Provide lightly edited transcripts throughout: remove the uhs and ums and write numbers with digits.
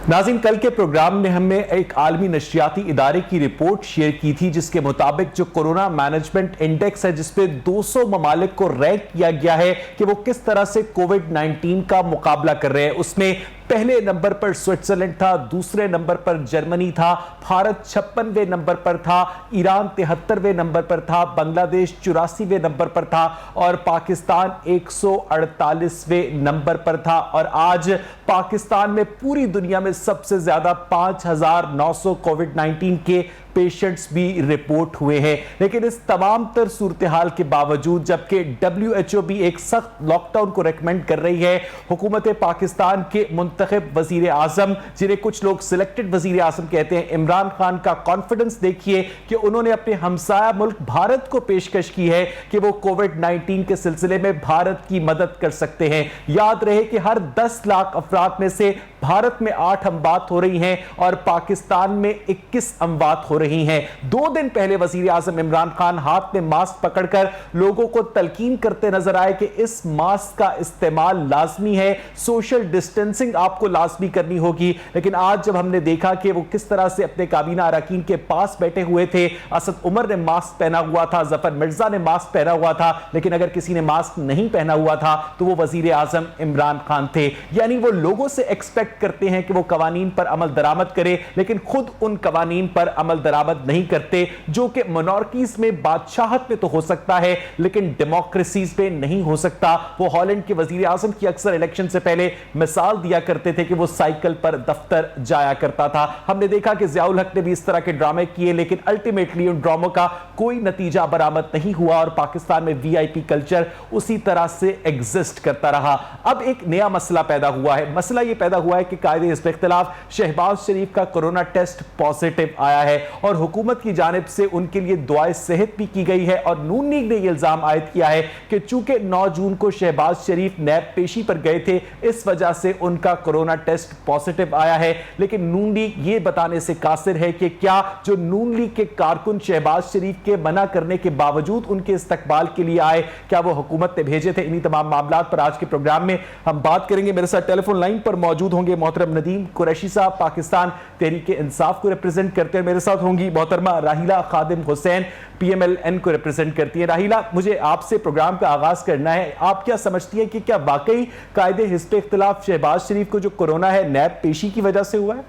नाज़रीन, कल के प्रोग्राम में हमने एक आलमी नशरियाती इदारे की रिपोर्ट शेयर की थी जिसके मुताबिक जो कोरोना मैनेजमेंट इंडेक्स है जिसपे 200 ममालिक को रैंक किया गया है कि वो किस तरह से कोविड-19 का मुकाबला कर रहे हैं, उसमें पहले नंबर पर स्विट्जरलैंड था, दूसरे नंबर पर जर्मनी था, भारत 56वें नंबर पर था, ईरान 73वें नंबर पर था, बांग्लादेश 84वें नंबर पर था और पाकिस्तान 148वें नंबर पर था। और आज पाकिस्तान में पूरी दुनिया में सबसे ज्यादा 5,900 कोविड-19 के पेशेंट्स भी रिपोर्ट हुए हैं। लेकिन इस तमाम तर सूरत हाल के बावजूद, जबकि WHO भी एक सख्त लॉकडाउन को रेकमेंड कर रही है, हुकूमत पाकिस्तान के मुंतखब वजीर आजम, जिन्हें कुछ लोग सिलेक्टेड वजीर आजम कहते हैं, इमरान खान का कॉन्फिडेंस देखिए कि उन्होंने अपने हमसाया मुल्क भारत को पेशकश की है कि वो कोविड-19 के सिलसिले में भारत की मदद कर सकते हैं। याद रहे कि हर 10 लाख अफराद में से भारत में 8 अमवात हो रही हैं और पाकिस्तान में 21 अमवात हो रही हैं। 2 दिन पहले वजीर आजम इमरान खान हाथ में मास्क पकड़कर लोगों को तलकीन करते नजर आए कि इस मास्क का इस्तेमाल लाजमी है, सोशल डिस्टेंसिंग आपको लाजमी करनी होगी। लेकिन आज जब हमने देखा कि वो किस तरह से अपने काबीना अरकान के पास बैठे हुए थे, असद उमर ने मास्क पहना हुआ था, जफर मिर्जा ने मास्क पहना हुआ था, लेकिन अगर किसी ने मास्क नहीं पहना हुआ था तो वो वजीर आजम इमरान खान थे। यानी वो लोगों से एक्सपेक्ट करते हैं कि वो कवानीन पर अमल दरामद करे, लेकिन खुद उन कवानीन पर अमल दरामद नहीं करते, जो कि मोनार्कीज में बादशाहत में तो हो सकता है लेकिन डेमोक्रेसीज में नहीं हो सकता। वो हॉलैंड के वजीर आजम की अक्सर इलेक्शन से पहले मिसाल दिया करते थे कि वो साइकिल पर दफ्तर जाया करता था। हमने देखा कि ज़ियाउल हक ने भी इस तरह के ड्रामे किए, लेकिन अल्टीमेटली उन ड्रामों का कोई नतीजा बरामद नहीं हुआ और पाकिस्तान में VIP कल्चर उसी तरह से एग्जिस्ट करता रहा। अब एक नया मसला पैदा हुआ है। मसला यह पैदा हुआ है कि कायदे हिस्ब इख्तिलाफ शहबाज शरीफ का कोरोना टेस्ट पॉजिटिव आया है और हुकूमत की जानिब से उनके लिए दुआए सेहत भी की गई है। और नून लीग ने यह इल्जाम आयद किया है कि चूंकि 9 जून को शहबाज शरीफ नैब पेशी पर गए थे, इस वजह से उनका कोरोना टेस्ट पॉजिटिव आया है। लेकिन नून लीग यह बताने से कासिर है कि क्या जो नून लीग के कारकुन शहबाज शरीफ के मना करने के बावजूद उनके इस्तकबाल के लिए आए, क्या वो हुकूमत ने भेजे थे? इन्हीं तमाम मामलात पर आज के प्रोग्राम में हम बात करेंगे। मेरे साथ टेलीफोन लाइन पर मौजूद होंगे मोहतरम नदीम कुरैशी साहब, पाकिस्तान तहरीक इंसाफ को रिप्रेजेंट करते हैं। मेरे साथ होंगी मोहतरमा राहिला खादिम हुसैन, PMLN को रिप्रेजेंट करती है। राहिला, मुझे आपसे प्रोग्राम का आगाज करना है। आप क्या समझती हैं कि क्या वाकई कायदे हिस्ब इख्तिलाफ शहबाज शरीफ को जो कोरोना है नैब पेशी की वजह से हुआ है?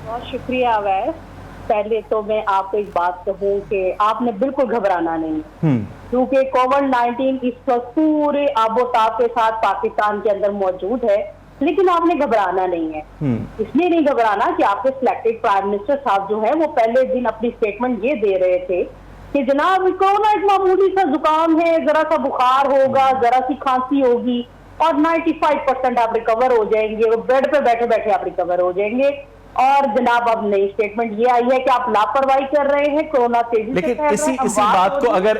बहुत शुक्रिया अवैस। पहले तो मैं आपको एक बात कहूँ कि आपने बिल्कुल घबराना नहीं, क्योंकि कोविड-19 इस वक्त पूरे आबोताब के साथ पाकिस्तान के अंदर मौजूद है, लेकिन आपने घबराना नहीं है। इसलिए नहीं घबराना कि आपके सिलेक्टेड प्राइम मिनिस्टर साहब जो है वो पहले दिन अपनी स्टेटमेंट ये दे रहे थे कि जनाब कोरोना एक मामूली सा जुकाम है, जरा सा बुखार होगा, जरा सी खांसी होगी और 95% आप रिकवर हो जाएंगे, बेड पे बैठे बैठे आप रिकवर हो जाएंगे। और जनाब अब नई स्टेटमेंट ये आई है कि आप लापरवाही कर रहे हैं, कोरोना तेजी से लेकिन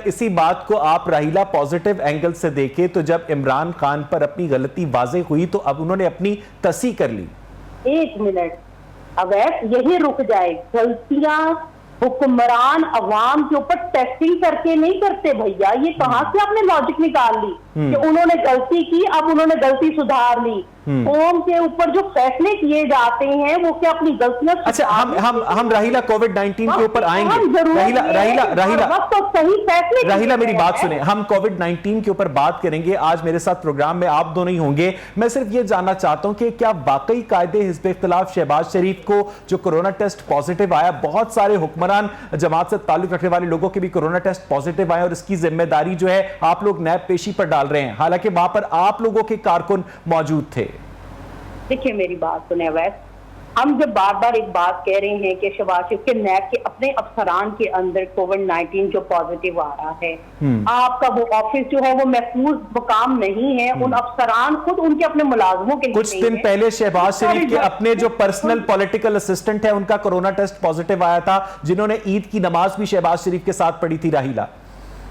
इसी बात को आप राहिला पॉजिटिव एंगल से देखें तो जब इमरान खान पर अपनी गलती वाज़ेह हुई तो अब उन्होंने अपनी तस्हीह कर ली। 1 मिनट अवैस, यही रुक जाए। गलतियां हुक्मरान अवाम के ऊपर टेस्टिंग करके नहीं करते भैया। ये कहां से आपने लॉजिक निकाल ली कि उन्होंने गलती की, अब उन्होंने गलती सुधार ली? कौम के ऊपर जो फैसले किए जाते हैं वो क्या अपनी गलतियां? अच्छा, हम राहिला कोविड-19 के ऊपर आएंगे। राहिला मेरी बात सुने, हम कोविड-19 के ऊपर बात करेंगे। आज मेरे साथ प्रोग्राम में आप दोनों ही होंगे। मैं सिर्फ ये जानना चाहता हूं कि क्या वाकई कायदे हिस्ब इख्तिलाफ शहबाज शरीफ को जो कोरोना टेस्ट पॉजिटिव आया, बहुत सारे हुक्मरान जमात से ताल्लुक रखने वाले लोगों के भी कोरोना टेस्ट पॉजिटिव आए और इसकी जिम्मेदारी जो है आप लोग नैब पेशी पर डाल रहे हैं, हालांकि वहां पर आप लोगों के कारकुन मौजूद थे? देखिए मेरी बात सुने अवैस, हम जब बार बार एक बात कह रहे हैं कि शहबाज शरीफ के नैब के अपने अफसरान के अंदर कोविड-19 जो पॉजिटिव आ रहा है, आपका वो ऑफिस जो है वो महफूज मकाम नहीं है। उन अफसरान खुद उनके अपने मुलाजमों के कुछ दिन पहले शहबाज शरीफ के अपने जो पर्सनल पॉलिटिकल असिस्टेंट है उनका कोरोना टेस्ट पॉजिटिव आया था, जिन्होंने ईद की नमाज भी शहबाज शरीफ के साथ पढ़ी थी। राहिला,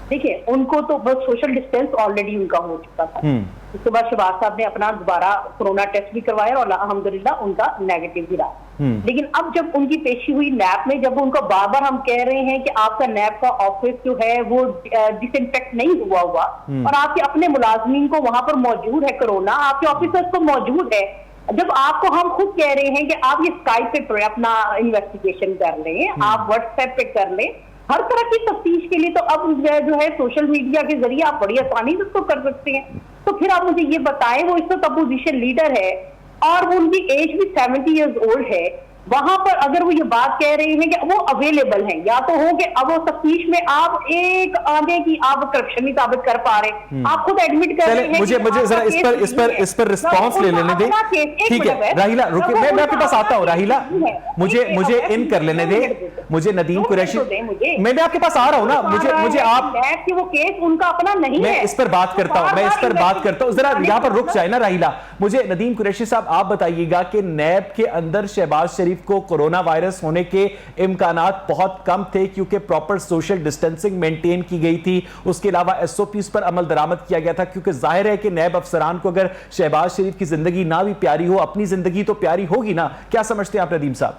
देखिए उनको तो बस सोशल डिस्टेंस ऑलरेडी उनका हो चुका था। उसके बाद शहबाज साहब ने अपना दोबारा कोरोना टेस्ट भी करवाया और अल्हम्दुलिल्लाह उनका नेगेटिव भी रहा। लेकिन अब जब उनकी पेशी हुई नैब में, जब उनको बार बार हम कह रहे हैं कि आपका नैब का ऑफिस जो है वो डिसइंफेक्ट नहीं हुआ और आपके अपने मुलाजमीन को वहां पर मौजूद है कोरोना, आपके ऑफिसर्स को मौजूद है जब आपको हम खुद कह रहे हैं कि आप ये स्काइप पे अपना इन्वेस्टिगेशन कर लें, आप व्हाट्सएप पे कर लें, हर तरह की तफ्तीश के लिए तो अब जो है सोशल मीडिया के जरिए आप बड़ी आसानी से उसको कर सकते हैं। तो फिर आप मुझे ये बताएं, वो इस वक्त अपोजिशन लीडर है और वो उनकी एज भी 70 ईयर्स ओल्ड है, वहां पर अगर वो ये बात कह रहे हैं कि वो अवेलेबल हैं, या तो हो कि अब वो तफ्तीश में आप एक आगे की आप करप्शन नहीं साबित कर पा रहे, आप खुद एडमिट कर रहे हैं। मुझे जरा इस पर रिस्पॉन्स ले लेने दें। ठीक है राहिला, रुकिए, मैं आपके पास आता हूं। राहिला, मुझे इन कर लेने दें, मुझे नदीम कुरैशी, मैं आपके पास आ रहा हूं ना, मुझे आप वो केस उनका अपना नहीं है। मैं इस पर बात करता हूं, जरा यहां पर रुक जाए ना राहिला। मुझे नदीम कुरैशी साहब आप बताइएगा कि नैब के अंदर शहबाज शरीफ को कोरोना वायरस होने के इम्कानात बहुत कम थे, क्योंकि प्रॉपर सोशल डिस्टेंसिंग मेंटेन की गई थी, उसके अलावा एसओपीज पर अमल दरामद किया गया था, क्योंकि जाहिर है कि नैब अफसरान को अगर शहबाज शरीफ की जिंदगी ना भी प्यारी हो, अपनी जिंदगी तो प्यारी होगी ना। क्या समझते हैं आप नदीम साहब?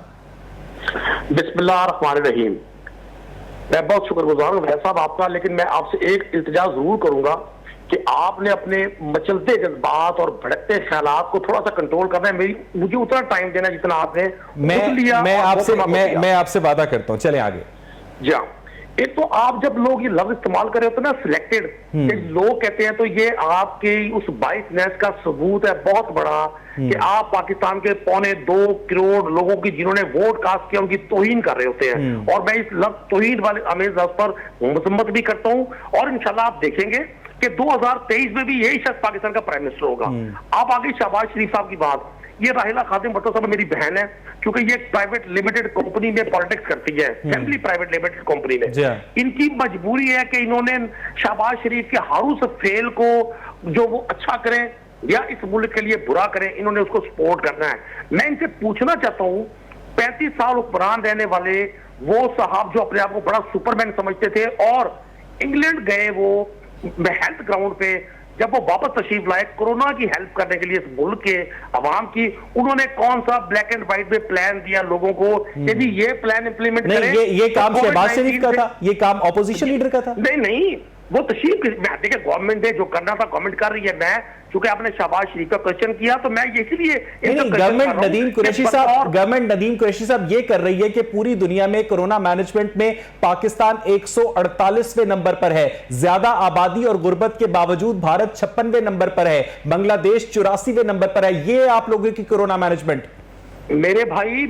बिस्मिल्लाहिर्रहमानिर्रहीम। मैं बहुत शुक्रगुजार हूं साहब आपका, लेकिन मैं आपसे एक इल्तिजा जरूर करूंगा कि आपने अपने मचलते जज्बात और भड़कते ख्यालात को थोड़ा सा कंट्रोल करना है। मुझे उतना टाइम देना जितना आपने मैं आपसे वादा करता हूं। चले आगे। जी हाँ, एक तो आप जब लोग ये लफ्ज इस्तेमाल कर रहे होते हैं ना, सिलेक्टेड लोग कहते हैं, तो ये आपके उस बाइसनेस का सबूत है बहुत बड़ा कि आप पाकिस्तान के 2.25 करोड़ लोगों की जिन्होंने वोट कास्ट किया उनकी तौहीन कर रहे होते हैं। और मैं इस लफ्ज तौहीन वाले अमेज लफ्ज पर मजम्मत भी करता हूं, और इंशाल्लाह आप देखेंगे कि 2023 में भी यही शख्स पाकिस्तान का प्राइम मिनिस्टर होगा। आप आगे शहबाज शरीफ साहब की बात, ये राहिला खातिम भट्टो साहब मेरी बहन है, क्योंकि ये प्राइवेट लिमिटेड कंपनी में पॉलिटिक्स करती है, फैमिली प्राइवेट लिमिटेड कंपनी में। इनकी मजबूरी है कि इन्होंने शहबाज शरीफ के हारूस फेल को जो वो अच्छा करें या इस मुल्क के लिए बुरा करें, इन्होंने उसको सपोर्ट करना है। मैं इनसे पूछना चाहता हूं, 35 साल हुक्मरान रहने वाले वो साहब जो अपने आप को बड़ा सुपरमैन समझते थे और इंग्लैंड गए, वो हेल्थ ग्राउंड पे जब वो वापस तशरीफ लाए कोरोना की हेल्प करने के लिए इस मुल्क के अवाम की, उन्होंने कौन सा ब्लैक एंड व्हाइट में प्लान दिया लोगों को कि जी ये प्लान इंप्लीमेंट करें? ये काम शहबाज शरीफ का था, ये काम ऑपोजिशन लीडर का था। नहीं, वो तशरीफ देखिए गवर्नमेंट है, जो करना था गवर्नमेंट कर रही है। मैं चूंकि आपने शहबाज शरीफ का क्वेश्चन किया तो मैं इसलिए गवर्नमेंट नदीम कुरैशी साहब ये कर रही है कि पूरी दुनिया में कोरोना मैनेजमेंट में पाकिस्तान 148वें नंबर पर है, ज्यादा आबादी और गुर्बत के बावजूद भारत 56वें नंबर पर है, बांग्लादेश 84वें नंबर पर है। ये आप लोगों की कोरोना मैनेजमेंट। मेरे भाई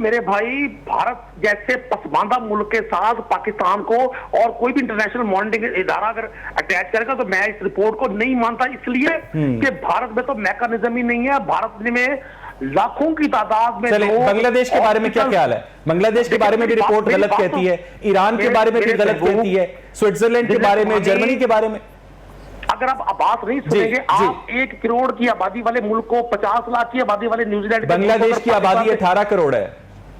भारत जैसे पसमानदा मुल्क के साथ पाकिस्तान को और कोई भी इंटरनेशनल मॉनिटरिंग इदारा अगर अटैच करेगा तो मैं इस रिपोर्ट को नहीं मानता, इसलिए कि भारत में तो मैकेनिज्म ही नहीं है। भारत में लाखों की तादाद में। बांग्लादेश के बारे में क्या ख्याल है? बांग्लादेश के बारे में भी रिपोर्ट गलत कहती है, ईरान के बारे में भी गलत कहती है, स्विट्जरलैंड के बारे में, जर्मनी के बारे में। अगर आप बात नहीं सुनेंगे, आप 1 करोड़ की आबादी वाले मुल्क को 50 लाख की आबादी वाले न्यूजीलैंड, बांग्लादेश की आबादी 18 करोड़ है,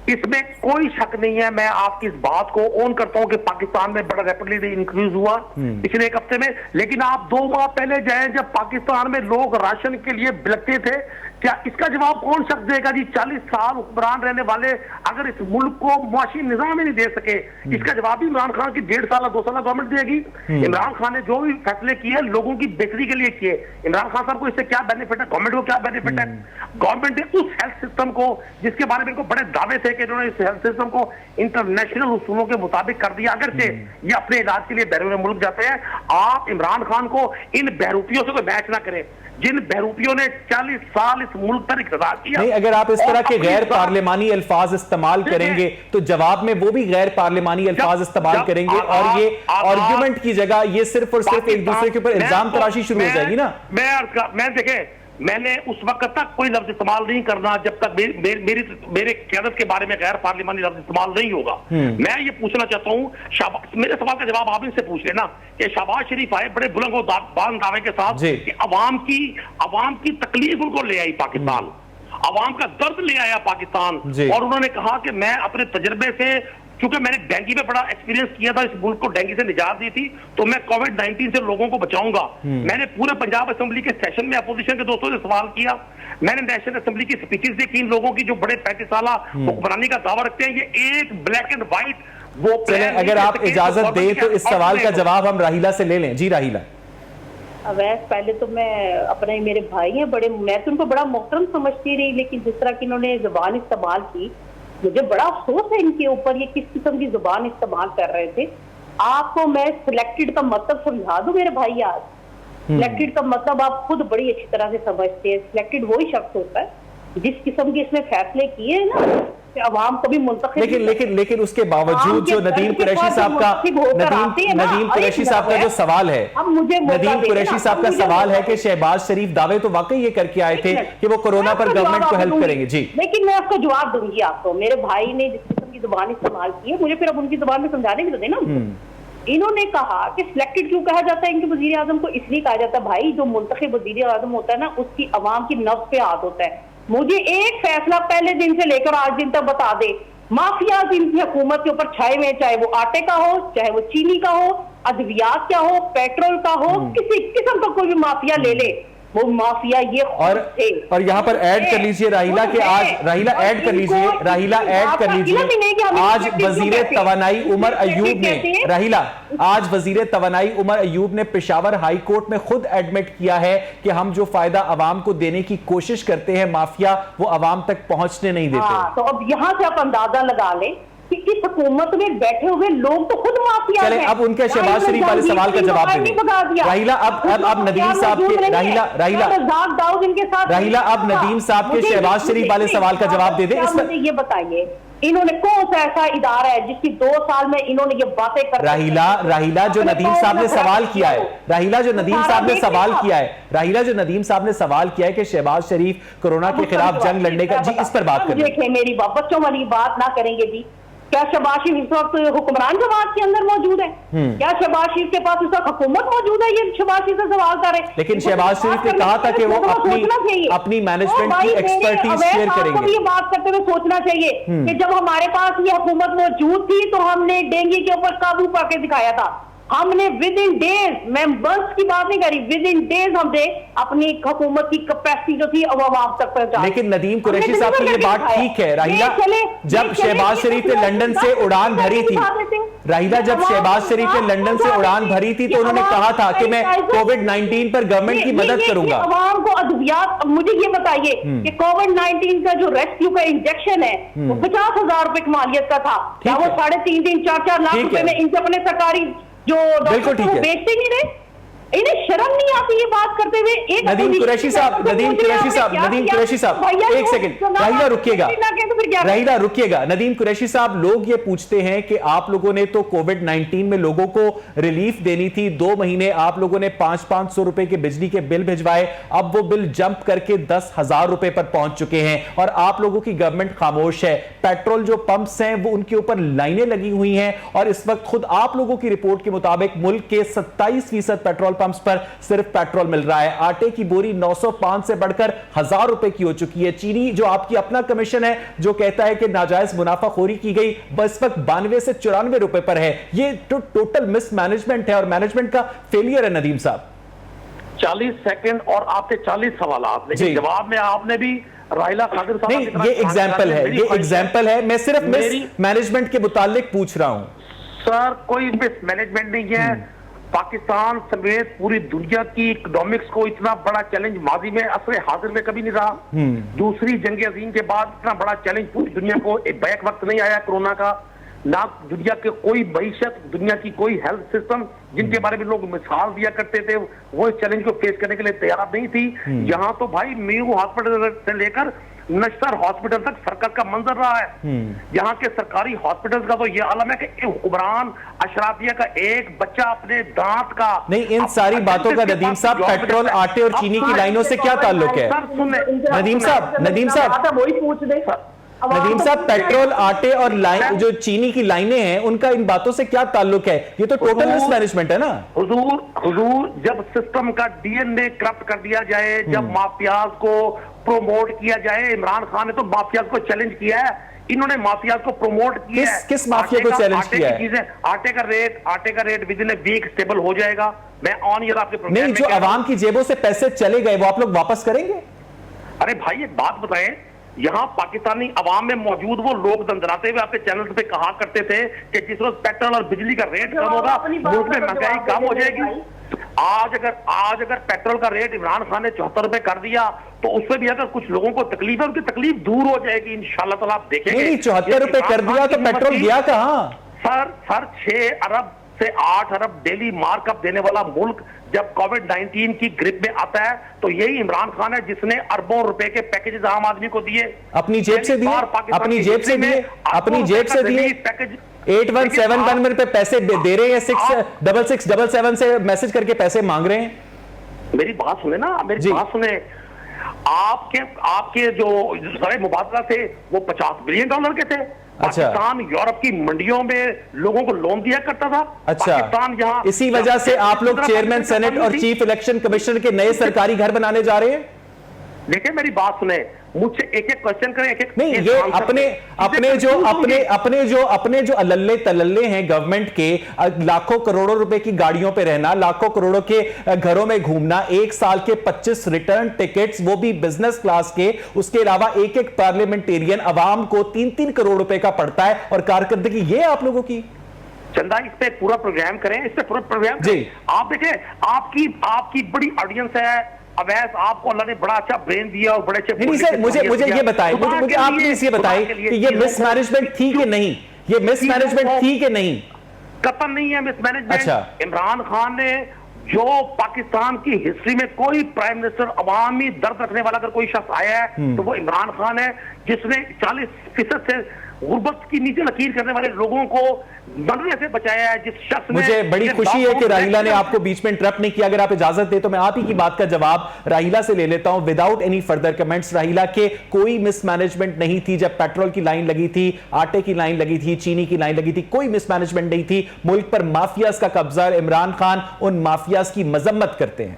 इसमें कोई शक नहीं है। मैं आपकी इस बात को ऑन करता हूं कि पाकिस्तान में बड़ा रैपिडली इंक्रीज हुआ पिछले एक हफ्ते में, लेकिन आप 2 माह पहले जाएं जब पाकिस्तान में लोग राशन के लिए बिलखते थे, क्या इसका जवाब कौन शख्स देगा जी? 40 साल हुक्मरान रहने वाले अगर इस मुल्क को मुआशी निजाम ही नहीं दे सके, इसका जवाब भी इमरान खान की 1.5 साल 2 साल गवर्नमेंट देगी। इमरान खान ने जो भी फैसले किए लोगों की बेहतरी के लिए किए। इमरान खान साहब को इससे क्या बेनिफिट है? गवर्नमेंट को क्या बेनिफिट है? गवर्नमेंट ने उस हेल्थ सिस्टम को, जिसके बारे में इनको बड़े दावे थे कि इन्होंने इस हेल्थ सिस्टम को इंटरनेशनल उसूलों के मुताबिक कर दिया, अगर से ये अपने इलाज के लिए बैरून मुल्क जाते हैं। आप इमरान खान को इन बहरूपियों से कोई मैच ना करें, जिन बहरूपियों ने 40 साल इस मुल्क पर इक़्तिदार किया। नहीं, अगर आप इस तरह के गैर पार्लिमानी अल्फाज इस्तेमाल करेंगे तो जवाब में वो भी गैर पार्लिमानी अल्फाज इस्तेमाल करेंगे, और ये आर्गुमेंट की जगह ये सिर्फ और सिर्फ एक दूसरे के ऊपर इल्जाम तराशी शुरू हो जाएगी ना। मैं देखें, मैंने उस वक्त तक कोई लफ्ज इस्तेमाल नहीं करना जब तक मेरे क़यादत के बारे में गैर पार्लिमानी लफ्ज इस्तेमाल नहीं होगा। मैं ये पूछना चाहता हूं, मेरे सवाल का जवाब आप इनसे पूछ लेना कि शहबाज शरीफ आए बड़े बुलंद दावे के साथ कि अवाम की तकलीफ उनको ले आई पाकिस्तान, अवाम का दर्द ले आया पाकिस्तान, और उन्होंने कहा कि मैं अपने तजर्बे से, क्योंकि मैंने डेंगू में बड़ा एक्सपीरियंस किया था, इस मुल्क को डेंगू से निजात दी थी, तो मैं कोविड-19 से लोगों को बचाऊंगा। मैंने पूरे पंजाब असेंबली के सेशन में अपोजिशन के दोस्तों से सवाल किया, मैंने नेशनल असेंबली की स्पीचेस देखी इन लोगों की जो बड़े 35 साल हुक्मरानी का दावा रखते हैं। ये एक ब्लैक एंड व्हाइट वो अगर आप इजाजत दें तो इस सवाल का जवाब हम राहिला से ले लें। जी राहिला। अवैस, पहले तो मैं अपने, मेरे भाई हैं बड़े, मैं तो उनको बड़ा मोहतरम समझती रही, लेकिन जिस तरह की इन्होंने जुबान इस्तेमाल की, मुझे बड़ा अफसोस है इनके ऊपर, ये किस किस्म की जुबान इस्तेमाल कर रहे थे। आपको मैं सिलेक्टेड का मतलब समझा दूं मेरे भाई आज। सिलेक्टेड का मतलब आप खुद बड़ी अच्छी तरह से समझते हैं। सिलेक्टेड वही शख्स होता है जिस किस्म के इसने फैसले किए हैं ना, कि अवाम कभी मुंतखब, लेकिन उसके बावजूद जो नदीम कुरैशी साहब का नदीम कुरैशी साहब का जो सवाल है, नदीम कुरैशी साहब का सवाल है कि शहबाज शरीफ दावे तो वाकई ये करके आए थे कि वो कोरोना पर गवर्नमेंट को हेल्प करेंगे। जी, लेकिन मैं आपको जवाब दूंगी। आपको मेरे भाई ने जिस किस्म की जुबान इस्तेमाल की है, मुझे फिर अब उनकी जुबान में समझाने भी तो देना। इन्होंने कहा कि सिलेक्टेड क्यों कहा जाता है इनके वजीर आजम को, इसलिए कहा जाता है भाई जो मुंतखब वजीर आजम होता है ना, उसकी अवाम की नफ्स पे हाथ होता है। मुझे एक फैसला पहले दिन से लेकर आज दिन तक बता दे, माफिया इनकी हुकूमत के ऊपर छाए हुए, चाहे वो आटे का हो, चाहे वो चीनी का हो, अद्वियात का हो, पेट्रोल का हो, किसी किस्म का कोई भी माफिया ले ले, वो माफिया ये और यहाँ पर ऐड कर लीजिए राहिला के आज, राहिला ऐड कर लीजिए, राहिला ऐड कर लीजिए, आज वजीर तवानाई उमर अयूब ने, राहिला आज वजीर तवानाई उमर अयूब ने पेशावर हाई कोर्ट में खुद एडमिट किया है कि हम जो फायदा अवाम को देने की कोशिश करते हैं, माफिया वो अवाम तक पहुंचने नहीं देते। तो अब यहाँ से आप अंदाजा लगा लें कि इस हुकूमत में बैठे हुए लोग तो खुद माफिया हैं। अब उनके शहबाज शरीफ वाले सवाल का जवाब दें राहिला। अब नदीम साहब के राहिला अब नदीम साहब के शहबाज शरीफ वाले सवाल का जवाब दे दें। मुझे ये बताइए, इन्होंने कौन सा ऐसा इदारा है जिसकी 2 साल में इन्होंने ये बातें कर, राहिला जो नदीम साहब ने सवाल किया है, राहिला जो नदीम साहब ने सवाल किया है, राहिला जो नदीम साहब ने सवाल किया है कि शहबाज शरीफ कोरोना के खिलाफ जंग लड़ने का, जी इस पर बात करें। देखिए मेरी बच्चों वाली बात ना करेंगे जी। क्या शहबाज शरीफ इस वक्त हुक्मरान जमात के अंदर मौजूद है? क्या शहबाज शरीफ के पास इस वक्त हुकूमत मौजूद है? ये शहबाज शरीफ से सवाल करें। लेकिन शहबाज शरीफ ने कहा था कि वो अपनी मैनेजमेंट की एक्सपर्टीज शेयर करेंगे। ये बात करते हुए सोचना चाहिए कि जब हमारे पास ये हुकूमत मौजूद थी तो हमने डेंगू के ऊपर काबू पाके दिखाया था। हमने विद इन डेज, मैं बस की बात नहीं करी, विद इन डेज हमने अपनी हुकूमत की कैपेसिटी जो थी अब आवाम तक पहुंचा। लेकिन नदीम कुरैशी साहब की ये बात ठीक है राहिला, जब शहबाज शरीफ ने लंदन से उड़ान भरी थी, राहिला जब शहबाज शरीफ ने लंदन से उड़ान भरी थी तो उन्होंने कहा था कि मैं कोविड-19 पर गवर्नमेंट की मदद करूंगा। आवाम को अद्वियात, मुझे ये बताइए कि कोविड-19 का जो रेस्क्यू का इंजेक्शन है वो 50,000 रुपए की मालियत का था, क्या वो 3.5 4 लाख रुपए में इनसे अपने सरकारी जो डॉक्टर को बेचते नहीं रहे? इन्हें शर्म नहीं आती ये बात करते हुए? एक नदीम कुरैशी साहब एक सेकंड, राहिला रुकिएगा, राहिला रुकिएगा। नदीम कुरैशी साहब, लोग ये पूछते हैं कि आप लोगों ने तो कोविड-19 में लोगों को रिलीफ देनी थी, 2 महीने आप लोगों ने 500 रुपए के बिजली के बिल भिजवाए, अब वो बिल जंप करके 10,000 रुपए पर पहुंच चुके हैं और आप लोगों की गवर्नमेंट खामोश है। पेट्रोल जो पंप्स हैं वो उनके ऊपर लाइनें लगी हुई हैं और इस वक्त खुद आप लोगों की रिपोर्ट के मुताबिक मुल्क के 27% पेट्रोल पंप्स पर सिर्फ पेट्रोल मिल रहा है। आटे की बोरी 905 से बढ़कर 1000 रुपए की हो चुकी है। चीनी जो आपकी अपना कमीशन है जो कहता है कि नाजायज मुनाफाखोरी की गई, बस वक्त 92 से 94 रुपए पर है। ये तो टोटल मिसमैनेजमेंट है और मैनेजमेंट का फेलियर है। नदीम साहब 40 सेकंड और आपके 40 सवाल, लेकिन जवाब में आपने भी राहिला खादिर साहब, नहीं ये एग्जाम्पल है, ये एग्जाम्पल है, मैं सिर्फ मिसमैनेजमेंट के मुतालिक पूछ रहा हूं। सर कोई मिसमैनेजमेंट नहीं है। पाकिस्तान समेत पूरी दुनिया की इकोनॉमिक्स को इतना बड़ा चैलेंज माजी में असर हाजिर में कभी नहीं रहा। दूसरी जंग अजीम के बाद इतना बड़ा चैलेंज पूरी दुनिया को बैक वक्त नहीं आया कोरोना का। ना दुनिया के कोई मईशत, दुनिया की कोई हेल्थ सिस्टम जिनके बारे में लोग मिसाल दिया करते थे वो इस चैलेंज को फेस करने के लिए तैयार नहीं थी। यहाँ तो भाई मेयू हॉस्पिटल से लेकर नश्तर हॉस्पिटल तक सर्कस का मंजर रहा है। यहाँ के सरकारी हॉस्पिटल्स का तो ये आलम है कि हुक्मरान अशराफिया का एक बच्चा अपने दांत का, नहीं इन सारी बातों का नदीम साहब पेट्रोल, आटे और चीनी की लाइनों से क्या ताल्लुक है? नदीम साहब वही पूछ दे। नदीम साहब, पेट्रोल, आटे और जो चीनी की लाइनें हैं उनका इन बातों से क्या ताल्लुक है? ये तो टोटल मिसमैनेजमेंट है ना। हुजूर जब सिस्टम का डीएनए करप्ट कर दिया जाए, जब माफियाज को प्रोमोट किया जाए, इमरान खान ने तो माफियाज को चैलेंज किया है, इन्होंने माफियाज को प्रोमोट किया है। किस माफिया को चैलेंज किया है? आटे का rate within a week stable हो जाएगा। मैं ऑन ईयर आपके प्रोग्राम नहीं, जो आवाम की जेबों से पैसे चले गए वो आप लोग वापस करेंगे? अरे भाई एक बात बताएं, यहाँ पाकिस्तानी अवाम में मौजूद वो लोग दंदराते हुए आपके चैनल पे कहा करते थे कि जिस रोज पेट्रोल और बिजली का रेट कम होगा मुल्क में महंगाई कम हो जाएगी। आज अगर पेट्रोल का रेट इमरान खान ने 74 रुपए कर दिया तो उसमें भी अगर कुछ लोगों को तकलीफ है, उनकी तकलीफ दूर हो जाएगी इंशाल्लाह ताला। आप देखेंगे नहीं 74 रुपए कर दिया तो पेट्रोल गया कहां? सर 6 अरब से 8 अरब डेली मार्कअप देने वाला मुल्क जब कोविड-19 की ग्रिप में आता है तो यही इमरान खान है जिसने अरबों रुपए के पैकेज आम आदमी को दिए, अपनी जेब से दिए, अपनी जेब से दिए, अपनी जेब से दिए। पैकेज 8171 में पे पैसे दे रहे हैं, 66677 से मैसेज करके पैसे मांग रहे हैं। मेरी बात सुने ना, मेरी बात सुने। आपके जो सारे मुबादला थे वो $50 बिलियन के थे। अच्छा। पाकिस्तान यूरोप की मंडियों में लोगों को लोन दिया करता था। अच्छा। पाकिस्तान यहाँ इसी वजह से आप लोग चेयरमैन सेनेट और चीफ इलेक्शन कमिश्नर के नए सरकारी घर बनाने जा रहे हैं। देखिए मेरी बात सुने, मुझसे एक एक क्वेश्चन करें, एक एक नहीं, ये अपने जो अल्लल्ले तलल्ले हैं गवर्नमेंट के, लाखों करोड़ों रुपए की गाड़ियों पे रहना, लाखों करोड़ों के घरों में घूमना, 1 साल के 25 रिटर्न टिकट्स, वो भी बिजनेस क्लास के, उसके अलावा एक एक पार्लियामेंटेरियन अवाम को 3-3 करोड़ रुपए का पड़ता है, और कारकर्दगी ये आप लोगों की। चंदा इस पे पूरा प्रोग्राम करें, इस पे पूरा प्रोग्राम जी। आप देखें, आपकी बड़ी ऑडियंस है अवैस, आपको अल्लाह ने बड़ा अच्छा ब्रेन दिया और बड़े अच्छे। नहीं सर, मुझे ये बताएं, मुझे आप प्लीज ये बताएं कि ये मिसमैनेजमेंट थी कि नहीं, ये मिसमैनेजमेंट थी कि नहीं? कतई नहीं है मिसमैनेजमेंट। अच्छा। इमरान खान ने जो पाकिस्तान की हिस्ट्री में कोई प्राइम मिनिस्टर अवामी दर्द रखने वाला अगर कोई शख्स आया है तो वो इमरान खान है, जिसने 40% से गुर्बत की नीचे लकीर करने वाले लोगों को मरने से बचाया है। जिस शख्स ने, मुझे बड़ी खुशी है कि राहिला ने आपको बीच में इंटरप्ट नहीं किया। अगर आप इजाजत दे तो मैं आप ही की बात का जवाब राहिला से ले लेता हूं विदाउट एनी फर्दर कमेंट्स। राहिला के कोई मिसमैनेजमेंट नहीं थी जब पेट्रोल की लाइन लगी थी, आटे की लाइन लगी थी, चीनी की लाइन लगी थी, कोई मिसमैनेजमेंट नहीं थी। मुल्क पर माफियाज का कब्जा, इमरान खान उन माफियाज की मजम्मत करते हैं।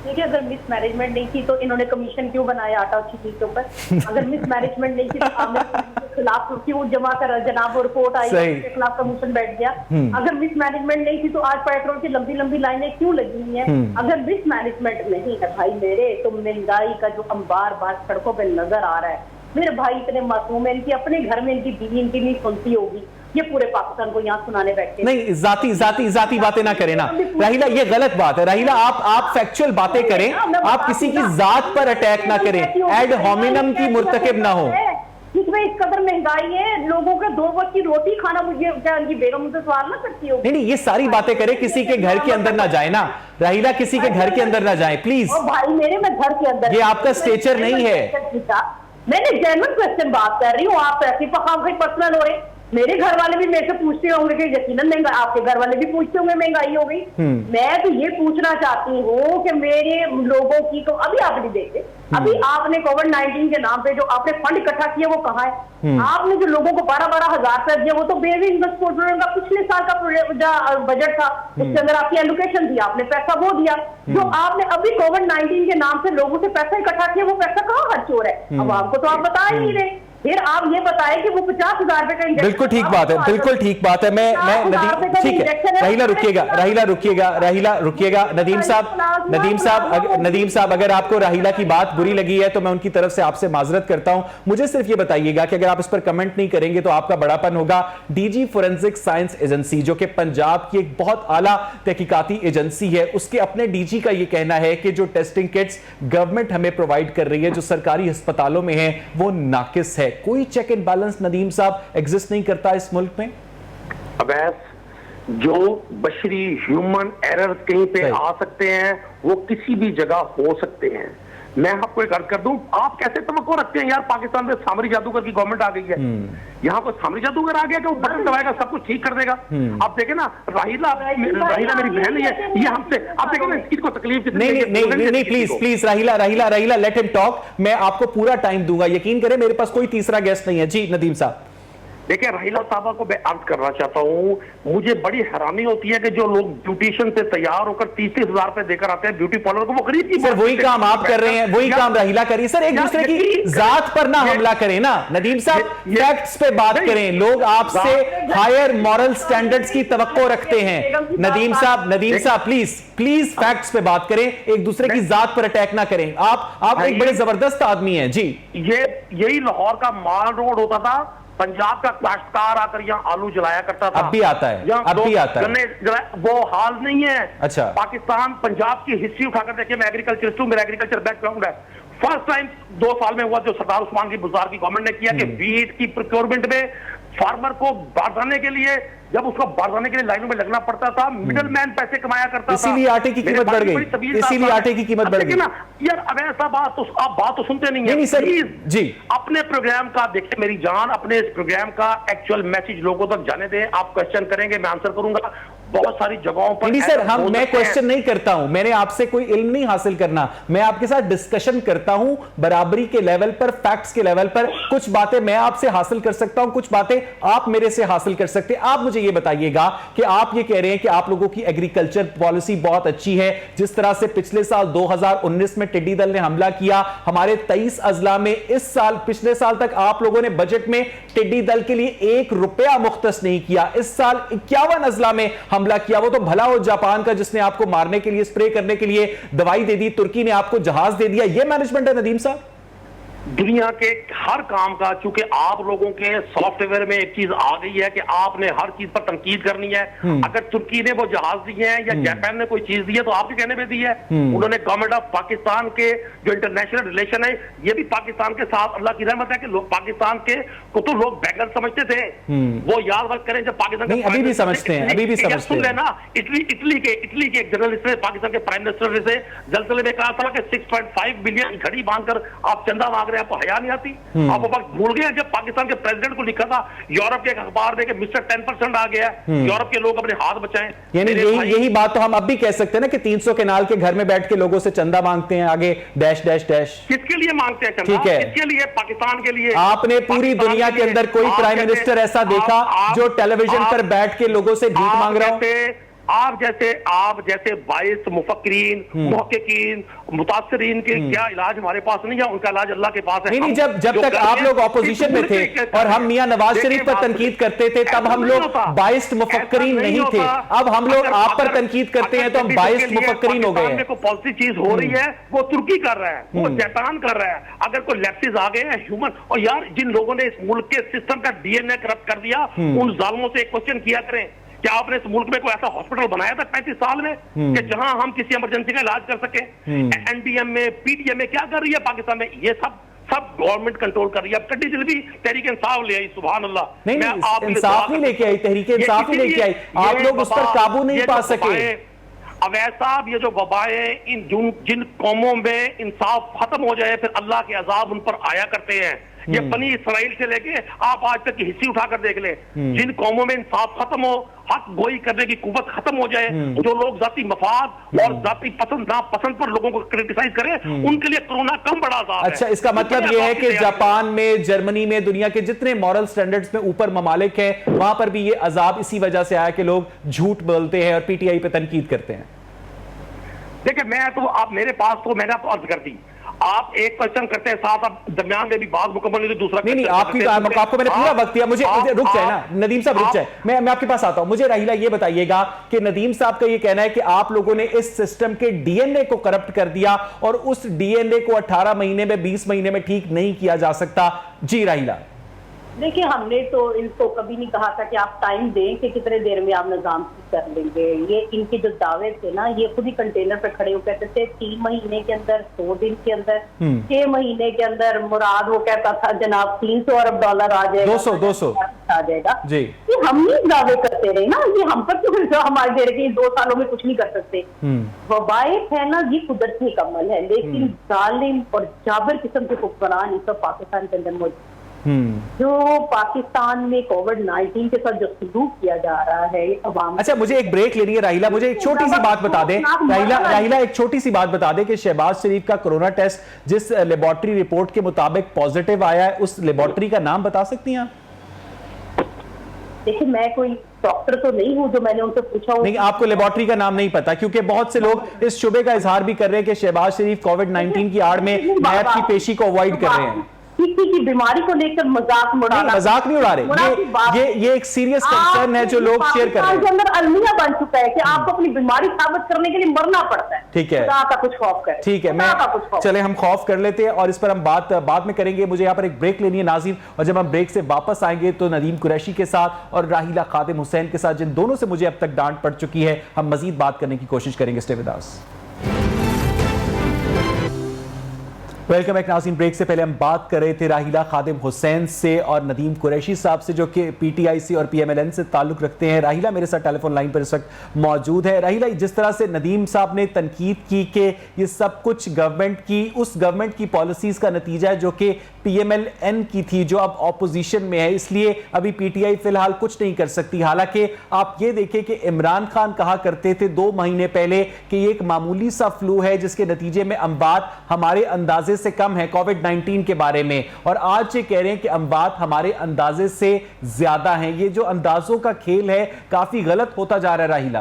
देखिए, अगर मिसमैनेजमेंट नहीं थी तो इन्होंने कमीशन क्यों बनाया आटा और चीनी के ऊपर? अगर मिसमैनेजमेंट नहीं थी तो आपने के खिलाफ क्यों जमा कर जनाब रिपोर्ट आई, उसके खिलाफ कमीशन बैठ गया? अगर मिसमैनेजमेंट नहीं थी तो आज पेट्रोल की लंबी लंबी लाइनें क्यों लगी हुई हैं? अगर मिसमैनेजमेंट नहीं है भाई मेरे, तो महंगाई का जो अंबार बार सड़कों पर नजर आ रहा है, मेरे भाई इतने मासूम है, इनकी अपने घर में इनकी बीवी इनकी नहीं सुनती होगी, ये पूरे पाकिस्तान को यहाँ सुनाने बैठे। नहीं, जाती बातें ना करें ना राहिला, ये गलत बात है। राहिला आप फैक्चुअल बातें करें, आप किसी की जात पर अटैक ना करें, एड होमिनम की मुर्तकिब ना हो। इसमें इस कदर महंगाई है, लोगों के 2 वक्त की रोटी खाना, मुझे क्या उनकी बेगम मुझसे सवाल ना करती हो? नहीं, ये सारी बातें करें, किसी के घर के अंदर ना जाए ना राहिला, किसी के घर के अंदर ना जाए प्लीज। भाई मेरे, मैं घर के अंदर, ये आपका स्टेचर नहीं है। मैंने जेन्युइन क्वेश्चन बात कर रही हूँ, आप ऐसी पर्सनल हो रहे। मेरे घर वाले भी मेरे से पूछते होंगे कि यकीनन महंगाई, आपके घर वाले भी पूछते होंगे महंगाई हो गई। मैं तो ये पूछना चाहती हूँ कि मेरे लोगों की, तो अभी आप नहीं देखे, अभी आपने कोविड-19 के नाम पे जो आपने फंड इकट्ठा किया वो कहाँ है? आपने जो लोगों को 12-12 हजार रुपया दिया वो तो बेसिक इंफ्रास्ट्रक्चर का पिछले साल का बजट था, उसके अंदर आपकी एलोकेशन थी, आपने पैसा वो दिया। जो आपने अभी कोविड-19 के नाम से लोगों से पैसा इकट्ठा किया वो पैसा कहाँ खर्च हो रहा है? अब आपको तो आप बता ही नहीं रहे। फिर आप ये बताएं कि वो 50,000 रुपए का इंजेक्शन, बिल्कुल ठीक बात है, बिल्कुल ठीक बात है। मैं ठीक है, राहिला रुकिएगा। नदीम साहब अगर आपको राहिला की बात बुरी लगी है तो मैं उनकी तरफ से आपसे माजरत करता हूं। मुझे सिर्फ ये बताइएगा कि अगर आप इस पर कमेंट नहीं करेंगे तो आपका बड़ापन होगा। डीजी फोरेंसिक साइंस एजेंसी, जो कि पंजाब की एक बहुत आला तहकीकाती एजेंसी है, उसके अपने डीजी का ये कहना है कि जो टेस्टिंग किट्स गवर्नमेंट हमें प्रोवाइड कर रही है, जो सरकारी अस्पतालों में है, वो नाकिस है। कोई चेक एंड बैलेंस नदीम साहब एग्जिस्ट नहीं करता इस मुल्क में। अवैस, जो बशरी ह्यूमन एरर कहीं पे आ सकते हैं वो किसी भी जगह हो सकते हैं। मैं आपको एक अर्ज कर दूं, आप कैसे तवक्को रखते हैं यार पाकिस्तान में सामरी जादूगर की गवर्नमेंट आ गई है, यहाँ पर सामरी जादूगर आ गया कि वो बटन दबाएगा सब कुछ ठीक कर देगा? आप देखें ना, राहिला मेरी बहन है, ये हमसे, आप देखें ना इसको तकलीफ कितनी। नहीं प्लीज राहिला लेट हिम टॉक। मैं आपको पूरा टाइम दूंगा, यकीन करें मेरे पास कोई तीसरा गेस्ट नहीं है। जी नदीम साहब। देखिए राहिला साहबा को मैं अर्ज करना चाहता हूँ, मुझे बड़ी हैरानी होती है कि जो लोग ब्यूटिशियन से तैयार होकर 30-30 हजार रुपए देकर आते हैं ब्यूटी पार्लर को, वो गरीब की सर वही काम आप कर रहे हैं, वही काम राहिला करिए। सर एक दूसरे की जात पर ना हमला करें ना नदीम साहब, फैक्ट्स पे बात करें। लोग आपसे हायर मॉरल स्टैंडर्ड्स की तवक्को रखते हैं। नदीम साहब प्लीज फैक्ट्स पे बात करें, एक दूसरे की जात पर अटैक ना करें। आप एक बड़े जबरदस्त आदमी हैं। जी यही लाहौर का माल रोड होता था, पंजाब का काश्तकार आकर यहाँ आलू जलाया करता था। अब भी आता है, यहाँ अब भी आता है। गन्ने वो हाल नहीं है। अच्छा। पाकिस्तान, पंजाब की हिस्ट्री उठाकर देखिए, मैं एग्रीकल्चरिस्ट हूँ, मेरा एग्रीकल्चर बैकग्राउंड है। फर्स्ट टाइम 2 साल में हुआ जो सरदार उस्मान की बुज़दार की गवर्नमेंट ने किया कि वीट की प्रोक्योरमेंट में फार्मर को बांधने के लिए, जब उसको बांधने के लिए लाइनों में लगना पड़ता था, मिडलमैन पैसे कमाया करता था, इसीलिए आटे की कीमत बढ़ गई, इसीलिए आटे की कीमत बढ़ गई ना यार। अब ऐसा बात तो आप बात तो सुनते नहीं है। नहीं सर जी, अपने प्रोग्राम का देखिए मेरी जान, अपने इस प्रोग्राम का एक्चुअल मैसेज लोगों तक जाने दें। आप क्वेश्चन करेंगे, मैं आंसर करूंगा। बहुत सारी जगहों पर नहीं सर, मैं क्वेश्चन नहीं करता हूं, मैंने आपसे कोई इल्म नहीं हासिल करना, मैं आपके साथ डिस्कशन करता हूं बराबरी के लेवल पर, फैक्ट्स के लेवल पर। कुछ बातें मैं आपसे हासिल कर सकता हूं, कुछ बातें आप मेरे से हासिल कर सकते हैं। आप मुझे यह बताइएगा कि आप ये कह रहे हैं कि आप लोगों की एग्रीकल्चर पॉलिसी बहुत अच्छी है। जिस तरह से पिछले साल 2019 में टिड्डी दल ने हमला किया हमारे 23 अजला में, इस साल पिछले साल तक आप लोगों ने बजट में टिड्डी दल के लिए 1 रुपया मुख्तस नहीं किया। इस साल 51 अजला में हमला किया, वो तो भला हो जापान का जिसने आपको मारने के लिए, स्प्रे करने के लिए दवाई दे दी, तुर्की ने आपको जहाज दे दिया। ये मैनेजमेंट है नदीम साहब? दुनिया के हर काम का, चूंकि आप लोगों के सॉफ्टवेयर में एक चीज आ गई है कि आपने हर चीज पर तनकीद करनी है। अगर तुर्की ने वो जहाज दिए हैं या जापान ने कोई चीज दी है तो आपके कहने पे दी है। उन्होंने गवर्नमेंट ऑफ पाकिस्तान के जो इंटरनेशनल रिलेशन है, ये भी पाकिस्तान के साथ अल्लाह की रहमत है कि लोग पाकिस्तान के को तो लोग बैगल समझते थे। वो याद वक्त करें जब पाकिस्तान अभी भी समझते हैं, अभी भी समझते हैं ना। इटली के एक जर्नलिस्ट ने पाकिस्तान के प्राइम मिनिस्टर से जलसले में कहा था कि 6.5 बिलियन घड़ी बांधकर आप चंदा मांग, आपको हया नहीं आती? आप वो वक्त भूल गए जब पाकिस्तान के प्रेसिडेंट को लिखा था यूरोप के एक अखबार में कि मिस्टर 10% आ गया, यूरोप के लोग अपने हाथ बचाएं। यानी यही बात तो हम अब भी कह सकते हैं ना कि 300 केनाल के घर में बैठ के लोगों से चंदा मांगते हैं, आगे डैश डैश डैश। किसके लिए मांगते हैं चंदा? ठीक है, किसके लिए? पाकिस्तान के लिए। आपने पूरी दुनिया के अंदर कोई प्राइम मिनिस्टर ऐसा देखा जो टेलीविजन पर बैठ के लोगों से भीख मांग रहा हो? आप जैसे 22 मुफक्किरीन, मुहक्किकीन, मुतासिरीन के क्या इलाज हमारे पास नहीं है? उनका इलाज अल्लाह के पास है। नहीं, जब तक आप लोग ऑपोजिशन में थे और हम मियां नवाज शरीफ पर तनकीद करते थे तब हम लोग 22 मुफक्किरीन नहीं थे। अब हम लोग आप पर तनकीद करते हैं तो हम 22 मुफक्किरीन हो गए हैं। कोई पॉलिसी चीज हो रही है वो तुर्की कर रहा है, वो जापान कर रहा है। अगर कोई लैप्सेस आ गए हैं ह्यूमन, और यार जिन लोगों ने इस मुल्क के सिस्टम का डीएनए करप्ट कर दिया, उन जालिमों से एक क्वेश्चन किया करें, क्या आपने इस मुल्क में कोई ऐसा हॉस्पिटल बनाया था 35 साल में कि जहां हम किसी इमरजेंसी का इलाज कर सके? एनडीएम में, पीडीएम में क्या कर रही है पाकिस्तान में? ये सब गवर्नमेंट कंट्रोल कर रही है। अब कट्टी जल्दी तहरीक इंसाफ ले आई, सुभान अल्लाह। नहीं, इंसाफ नहीं लेके आई, तहरीक इंसाफ ही लेके आई, आप लोग उस पर काबू नहीं पा सके। अवैध साहब, ये जो वबाएं जिन कौमों में इंसाफ खत्म हो जाए फिर अल्लाह के अजाब उन पर आया करते हैं। ये बनी इसराइल से लेके आप आज तक की हिस्ट्री उठाकर देख लें, जिन कौमों में इंसाफ खत्म हो, हक गोई करने की कुव्वत खत्म हो जाए, जो लोग जाती मफाद और जाती पसंद नापसंद पर लोगों को क्रिटिसाइज करें, उनके लिए कोरोना कम बड़ा अजाब है। अच्छा, इसका मतलब यह है कि जापान में, जर्मनी में, दुनिया के जितने मॉरल स्टैंडर्ड्स में ऊपर ममालिक है, वहां पर भी ये अजाब इसी वजह से आया कि लोग झूठ बोलते हैं और पीटीआई पे तनकीद करते हैं। देखिए, मैं तो आप मेरे पास तो मैंने आपको अर्ज कर दी, आप एक क्वेश्चन करते हैं, साथ आप दरमियान में भी बात मुकम्मल नहीं, दूसरा नहीं, आपको मैंने पूरा वक्त दिया, मुझे रुक जाए ना नदीम साहब, रुक जाए, मैं आपके पास आता हूं। मुझे राहिला ये बताइएगा कि नदीम साहब का ये कहना है कि आप लोगों ने इस सिस्टम के डीएनए को करप्ट कर दिया और उस डीएनए को 18 महीने में, 20 महीने में ठीक नहीं किया जा सकता। जी राहिला। देखिए, हमने तो इनको कभी नहीं कहा था कि आप टाइम दें कि कितने देर में आप निजाम कर लेंगे। ये इनके जो दावे थे ना, ये खुद ही कंटेनर पे खड़े हो कहते थे 3 महीने के अंदर, 100 दिन के अंदर, 6 महीने के अंदर। मुराद वो कहता था जनाब 300 अरब डॉलर आ जाएगा, 200 आ जाएगा जी। ये हम ही दावे करते रहे ना, ये हम पर तो हमारे दे रहे 2 सालों में कुछ नहीं कर सकते। वबायत है ना, ये कुदरती अमल है, लेकिन जालिम और जाबिर किस्म के हुक्मरान इस पाकिस्तान के अंदर मौजूद। जो पाकिस्तान में कोविड-19 के साथ जो सलूक किया जा रहा है अवाम। अच्छा, मुझे एक ब्रेक लेनी है राहिला, मुझे एक छोटी सी बात बता दे राहिला, एक छोटी सी बात बता दे कि शहबाज शरीफ का कोरोना टेस्ट जिस लेबोरेटरी रिपोर्ट के मुताबिक पॉजिटिव आया है, उस लेबोरेटरी का नाम बता सकती हैं आप? देखिए, मैं कोई डॉक्टर तो नहीं हूं जो मैंने उनसे पूछा हो। नहीं, आपको लेबोरेटरी का नाम नहीं पता, क्योंकि बहुत से लोग इस शुबे का इजहार भी कर रहे हैं कि शहबाज शरीफ कोविड-19 की आड़ में लैब की पेशी को अवॉइड कर रहे हैं। किसी की बीमारी को लेकर मजाक उड़ाना, मजाक नहीं उड़ा रहे, ये एक सीरियस कंसर्न है जो लोग शेयर कर रहे हैं। के अंदर अलमिया बन चुका है कि आपको अपनी बीमारी साबित करने के लिए मरना पड़ता है। ठीक है, खुदा का कुछ खौफ करें। ठीक है, मैं चले हम खौफ कर लेते हैं और इस पर हम बात बाद में करेंगे। मुझे यहाँ पर एक ब्रेक लेनी है नाज़रीन, और जब हम ब्रेक से वापस आएंगे तो नदीम कुरैशी के साथ और राहिला खादिम हुसैन के साथ, जिन दोनों से मुझे अब तक डांट पड़ चुकी है, हम मजीद बात करने की कोशिश करेंगे। Stay with us. Welcome back नाज़रीन। ब्रेक से पहले हम बात कर रहे थे राहिला खादिम हुसैन से और नदीम कुरैशी साहब से, जो कि पीटीआई से और पीएमएलएन से ताल्लुक रखते हैं। राहिला मेरे साथ टेलीफोन लाइन पर इस वक्त मौजूद है। राहिला, जिस तरह से नदीम साहब ने तनकीद की कि ये सब कुछ गवर्नमेंट की पॉलिसीज का नतीजा है जो कि पीएमएलएन की थी, जो अब ऑपोजिशन में है, इसलिए अभी पीटीआई फिलहाल कुछ नहीं कर सकती। हालांकि आप ये देखें कि इमरान खान कहा करते थे 2 महीने पहले कि ये एक मामूली सा फ्लू है जिसके नतीजे में अमवात हमारे अंदाजे से कम है कोविड-19 के बारे में, और आज ये कह रहे हैं कि अमवात हमारे अंदाजे से ज्यादा हैं। ये जो अंदाजों का खेल है काफी गलत होता जा रहा है। राहिला,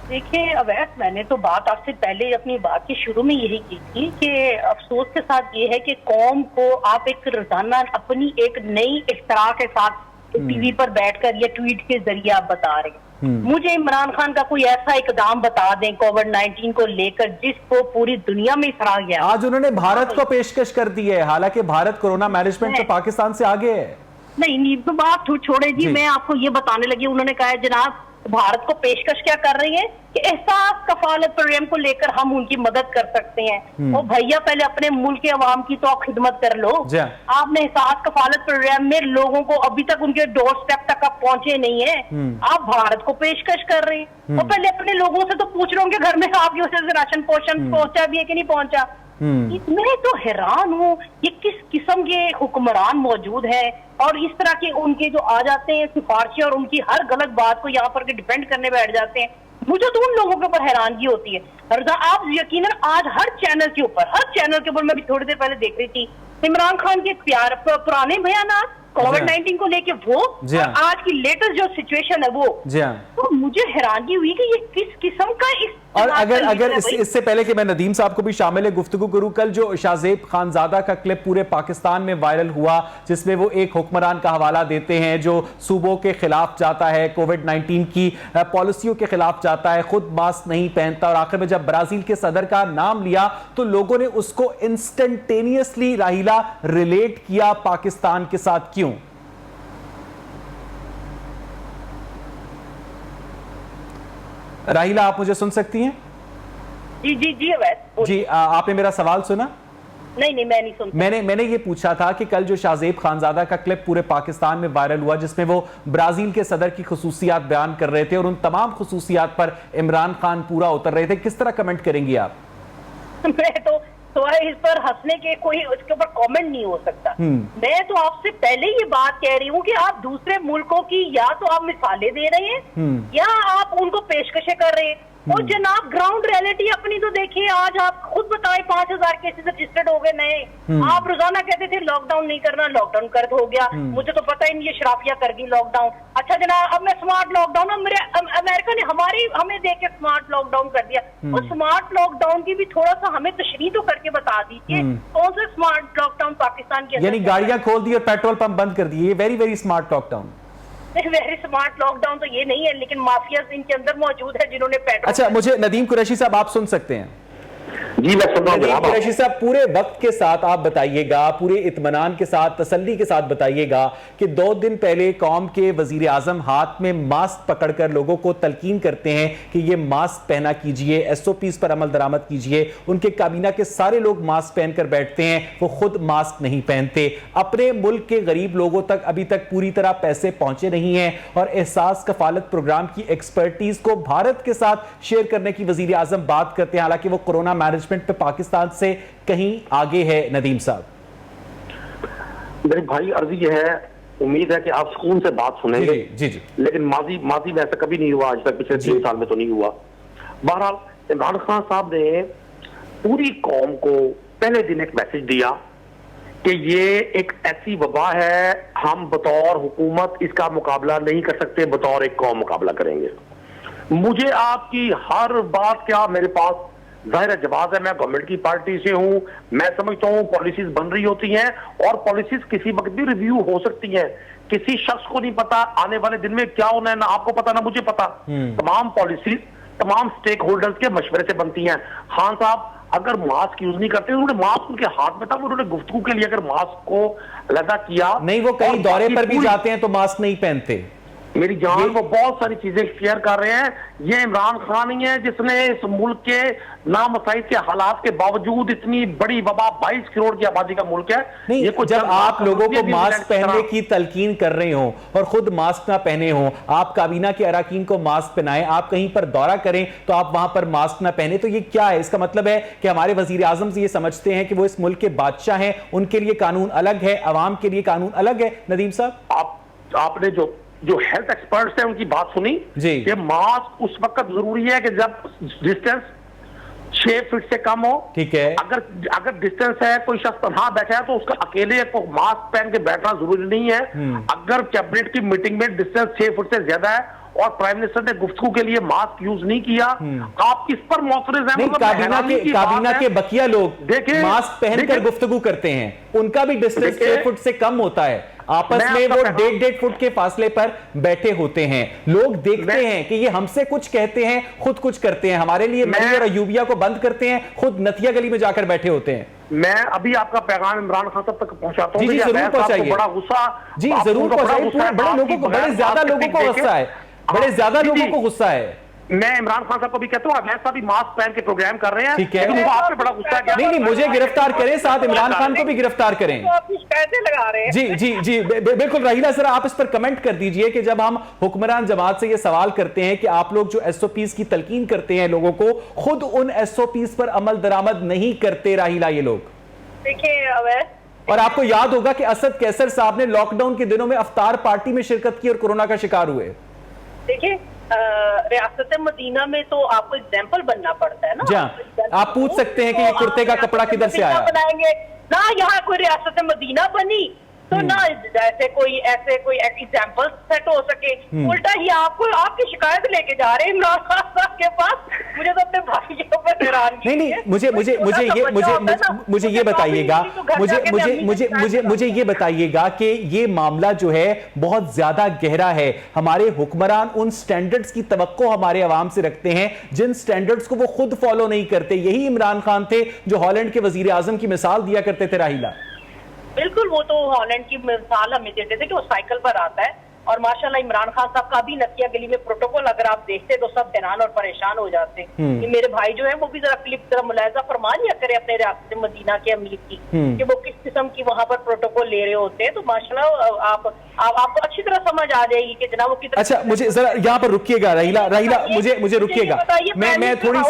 देखिए अवैस, मैंने तो बात आपसे पहले अपनी बात के शुरू में यही की थी कि अफसोस के साथ ये है कि कौम को आप एक रोजाना अपनी एक नई इख्तरा के साथ टीवी पर बैठकर या ट्वीट के जरिए आप बता रहे हैं। मुझे इमरान खान का कोई ऐसा इकदाम बता दें कोविड-19 को लेकर जिसको पूरी दुनिया में सराहा गया। आज उन्होंने भारत को पेशकश कर दी है, हालांकि भारत कोरोना मैनेजमेंट में पाकिस्तान से आगे है। नहीं, तो बात छोड़े जी, मैं आपको ये बताने लगी, उन्होंने कहा है जनाब भारत को पेशकश क्या कर रही है कि एहसास कफालत प्रोग्राम को लेकर हम उनकी मदद कर सकते हैं। और भैया पहले अपने मुल्क के अवाम की तो खिदमत कर लो। आपने एहसास कफालत प्रोग्राम में लोगों को अभी तक उनके डोर स्टेप तक आप पहुंचे नहीं है, आप भारत को पेशकश कर रहे हैं। और पहले अपने लोगों से तो पूछ रहे होंगे घर में आपकी वजह से राशन पोषण पहुंचा भी है कि नहीं पहुंचा। मैं तो हैरान हूँ ये किस किस्म के हुक्मरान मौजूद है, और इस तरह के उनके जो आ जाते हैं सिफारिशें और उनकी हर गलत बात को यहाँ पर डिपेंड करने बैठ जाते हैं। मुझे तो उन लोगों के ऊपर हैरानगी होती है। रजा, आप यकीनन आज हर चैनल के ऊपर मैं भी थोड़ी देर पहले देख रही थी इमरान खान के पुराने बयान कोविड-19 को लेके वो आज की लेटेस्ट जो सिचुएशन है वो, तो मुझे हैरानगी हुई कि ये किस किस्म का और अगर इससे पहले कि मैं नदीम साहब को भी शामिल गुफ्तगू करूं, कल जो शाहजेब खानजादा का क्लिप पूरे पाकिस्तान में वायरल हुआ जिसमें वो एक हुक्मरान का हवाला देते हैं जो सूबों के खिलाफ जाता है, कोविड-19 की पॉलिसियों के खिलाफ जाता है, खुद मास्क नहीं पहनता, और आखिर में जब ब्राजील के सदर का नाम लिया तो लोगों ने उसको इंस्टेंटेनियसली राहिला रिलेट किया पाकिस्तान के साथ। क्यों? राहिला, आप मुझे सुन सकती हैं? जी, आपने मेरा सवाल सुना? नहीं, मैं नहीं सुनता। मैंने ये पूछा था कि कल जो शाहजेब खानजादा का क्लिप पूरे पाकिस्तान में वायरल हुआ जिसमें वो ब्राजील के सदर की खुसूसियात बयान कर रहे थे और उन तमाम खुसूसियात पर इमरान खान पूरा उतर रहे थे, किस तरह कमेंट करेंगी आप? मैं तो इस पर हंसने के कोई उसके ऊपर कमेंट नहीं हो सकता। मैं तो आपसे पहले ये बात कह रही हूँ कि आप दूसरे मुल्कों की या तो आप मिसालें दे रहे हैं या आप उनको पेशकशें कर रहे हैं। और जनाब ग्राउंड रियलिटी अपनी तो देखिए, आज आप खुद बताएं 5000 केसेस रजिस्टर्ड हो गए नए। आप रोजाना कहते थे लॉकडाउन नहीं करना, लॉकडाउन कर हो गया। मुझे तो पता ही नहीं ये शराफिया कर गई लॉकडाउन। अच्छा जनाब, अब मैं स्मार्ट लॉकडाउन, अमेरिका ने हमें देख के स्मार्ट लॉकडाउन कर दिया। और स्मार्ट लॉकडाउन की भी थोड़ा सा हमें तशरीह तो करके बता दीजिए कौन सा स्मार्ट लॉकडाउन पाकिस्तान के अंदर, यानी गाड़ियां खोल दी और पेट्रोल पंप बंद कर दिए, very very smart lockdown. Very smart lockdown तो ये नहीं है, लेकिन माफियाज इनके अंदर मौजूद है जिन्होंने पेट्रोल। अच्छा, मुझे नदीम कुरैशी साहब आप सुन सकते हैं? जी मैं सुन रहा हूं कुरैशी साहब, पूरे वक्त के साथ आप बताइएगा, पूरे इत्मीनान के साथ, तसल्ली के साथ बताइएगा कि 2 दिन पहले कौम के वजीर आजम हाथ में मास्क पकड़कर लोगों को तलकीन करते हैं कि ये मास्क पहना कीजिए, SOPs पर अमल दरामद कीजिए। उनके काबीना के सारे लोग मास्क पहनकर बैठते हैं, वो खुद मास्क नहीं पहनते। अपने मुल्क के गरीब लोगों तक अभी तक पूरी तरह पैसे पहुंचे नहीं हैं और एहसास कफालत प्रोग्राम की एक्सपर्टीज को भारत के साथ शेयर करने की वजीर आजम बात करते हैं, हालांकि वो कोरोना मैनेजमेंट पे पाकिस्तान से कहीं आगे है। नदीम साहब, मेरे भाई अर्जी यह है, उम्मीद है कि आप सुकून से बात सुनेंगे। जी जी। लेकिन माजी में ऐसा कभी नहीं हुआ आज तक, पिछले 3 साल में तो नहीं हुआ। बहरहाल इमरान खान साहब ने पूरी कौम को पहले दिन एक मैसेज दिया कि ये एक ऐसी वबा है, हम बतौर हुकूमत इसका मुकाबला नहीं कर सकते, बतौर एक कौम मुकाबला करेंगे। मुझे आपकी हर बात क्या, मेरे पास जाहिर है जवाब है, मैं गवर्नमेंट की पार्टी से हूं, मैं समझता हूं पॉलिसीज बन रही होती हैं और पॉलिसीज किसी वक्त भी रिव्यू हो सकती हैं। किसी शख्स को नहीं पता आने वाले दिन में क्या होना है, ना आपको पता ना मुझे पता। तमाम पॉलिसीज तमाम स्टेक होल्डर्स के मशवरे से बनती हैं। खान साहब अगर मास्क यूज नहीं करते, उन्होंने मास्क उनके हाथ में था, उन्होंने गुफ्तगू के लिए अगर मास्क को अलग किया, नहीं वो कहीं दौरे पर भी जाते हैं तो मास्क नहीं पहनते। मेरी जान, वो बहुत सारी चीजें शेयर कर रहे हैं। ये इमरान खान ही है जिसने इस मुल्क के नामसाइद के हालात के बावजूद इतनी बड़ी वबा, 22 करोड़ की आबादी का मुल्क है। नहीं, ये कुछ जब आप लोगों को मास्क पहनने की तलकीन कर रहे हो और खुद मास्क ना पहने हो, आप काबीना के अराकीन को मास्क पहनाएं, आप कहीं पर दौरा करें तो आप वहां पर मास्क ना पहने, तो ये क्या है? इसका मतलब है कि हमारे वजीर आजम से ये समझते हैं कि वो इस मुल्क के बादशाह हैं, उनके लिए कानून अलग है, अवाम के लिए कानून अलग है। नदीम साहब, आपने जो हेल्थ एक्सपर्ट्स हैं उनकी बात सुनी जी, कि मास्क उस वक्त जरूरी है कि जब डिस्टेंस 6 फीट से कम हो। ठीक है, अगर डिस्टेंस है, कोई शख्स तन्हा बैठा है तो उसका अकेले को मास्क पहन के बैठना जरूरी नहीं है। अगर कैबिनेट की मीटिंग में डिस्टेंस 6 फुट से ज्यादा है और प्राइम मिनिस्टर ने गुफ्तगू के लिए मास्क यूज नहीं किया, आप किस पर मोतरज हैं? काबीना के बकिया लोग देखिए मास्क पहनकर गुफ्तगू करते हैं, उनका भी डिस्टेंस 6 फुट से कम होता है, आपस में वो 1.5 फुट के फासले पर बैठे होते हैं। लोग देखते हैं कि ये हमसे कुछ कहते हैं, खुद कुछ करते हैं, हमारे लिए मरी और अयूबिया को बंद करते हैं, खुद नथिया गली में जाकर बैठे होते हैं। मैं अभी आपका पैगाम इमरान खान साहब तक पहुंचाता हूं। जी जरूर पहुंचाइए, बड़ा गुस्सा, जी जरूर पहुंचाइए। बड़े लोगों को, बड़े ज्यादा लोगों को गुस्सा है, बड़े ज्यादा लोगों को गुस्सा है। मैं इमरान खान साहब को भी कहता हूँ, अवैध साहब भी मास्क पहन के प्रोग्राम कर रहे हैं, ठीक है, लेकिन आप पे बड़ा गुस्सा है। नहीं, मुझे गिरफ्तार करें, साथ इमरान खान को भी गिरफ्तार करें। कैसे लगा रहे हैं? जी जी जी बिल्कुल। राहीला सर, आप इस पर कमेंट कर दीजिए कि जब हम हुक्मरान जमात से ये सवाल करते हैं कि आप लोग जो एसओपीज की तलकीन करते हैं लोगों को, खुद उन एसओपीज पर अमल दरामद नहीं करते राहीला ये लोग। देखिए अवैध, और आपको याद होगा कि असद कैसर साहब ने लॉकडाउन के दिनों में अफ्तार पार्टी में शिरकत की और कोरोना का शिकार हुए। देखिए रियासत मदीना में तो आपको एग्जाम्पल बनना पड़ता है ना। जी, आप पूछ सकते हैं कि ये कुर्ते का कपड़ा किधर से आया, बनाएंगे ना, यहाँ कोई रियासत मदीना बनी तो ना ऐसे कोई एग्जाम्पल सेट हो सके। उल्टा ही आपको आपकी शिकायत लेके जा रहे हैं इमरान खान साहब के पास। मुझे तो अपने भाइयों पर हैरान नहीं, मुझे ये बताइएगा, मुझे ये बताइएगा कि ये मामला जो है बहुत ज्यादा गहरा है। हमारे हुक्मरान उन स्टैंडर्ड्स की तवक्को हमारे अवाम से रखते हैं जिन स्टैंडर्ड्स को वो खुद फॉलो नहीं करते। यही इमरान खान थे जो हॉलैंड के वजीर आजम की मिसाल दिया करते थे। राहीला, बिल्कुल, वो तो हॉलैंड की मिसाल हमें देते थे कि वो साइकिल पर आता है। और माशाल्लाह इमरान खान साहब का भी नतिया गली में प्रोटोकॉल अगर आप देखते तो सब हैरान और परेशान हो जाते हैं कि मेरे भाई जो है वो भी जरा क्लिप जरा मुलायजा फरमा लिया करे अपने रियासत मदीना के अमीर की कि वो किस किस्म की वहां पर प्रोटोकॉल ले रहे होते हैं। तो माशाल्लाह आपको अच्छी तरह समझ आ जाएगी कि जनाब वो कितना। अच्छा, मुझे जरा यहाँ पर रुकिएगा राहीला, मुझे रुकिएगा। मैं थोड़ी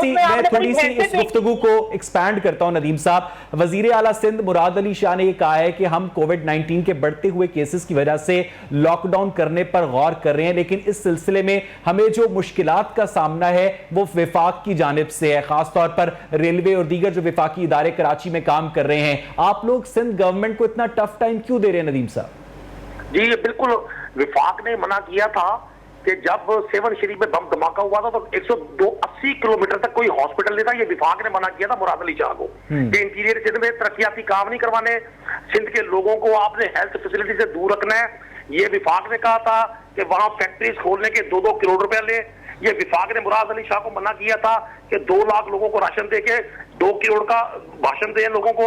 सी इस गुफ्तगू को एक्सपैंड करता हूँ। नदीम साहब, वजीर आला सिंध मुराद अली शाह ने यह कहा है कि हम कोविड-19 के बढ़ते हुए केसेस की वजह से लॉकडाउन करने पर गौर कर रहे हैं, लेकिन इस सिलसिले में हमें जो मुश्किलात का सामना है वो विफाक की जानिब से है, खासतौर पर रेलवे और दीगर जो विफाकी इदारे कराची में काम कर रहे हैं। आप लोग सिंध गवर्नमेंट को इतना टफ टाइम क्यों दे रहे हैं नदीम साहब? जी बिल्कुल, विफाक ने मना किया था कि जब सेवन शरीफ में बम धमाका हुआ था तो 180 किलोमीटर तक कोई हॉस्पिटल नहीं था। ये विफाक ने मना किया था मुराद अली शाह को कि इंटीरियर सिंध में तरक्याती काम नहीं करवाने, सिंध के लोगों को आपने हेल्थ फैसिलिटी से दूर रखना है। ये विफाक ने कहा था कि वहां फैक्ट्रीज खोलने के 2-2 करोड़ रुपए ले। ये विफाक ने मुराद अली शाह को मना किया था कि 2 लाख लोगों को राशन दे के 2 करोड़ का भाषण दें लोगों को।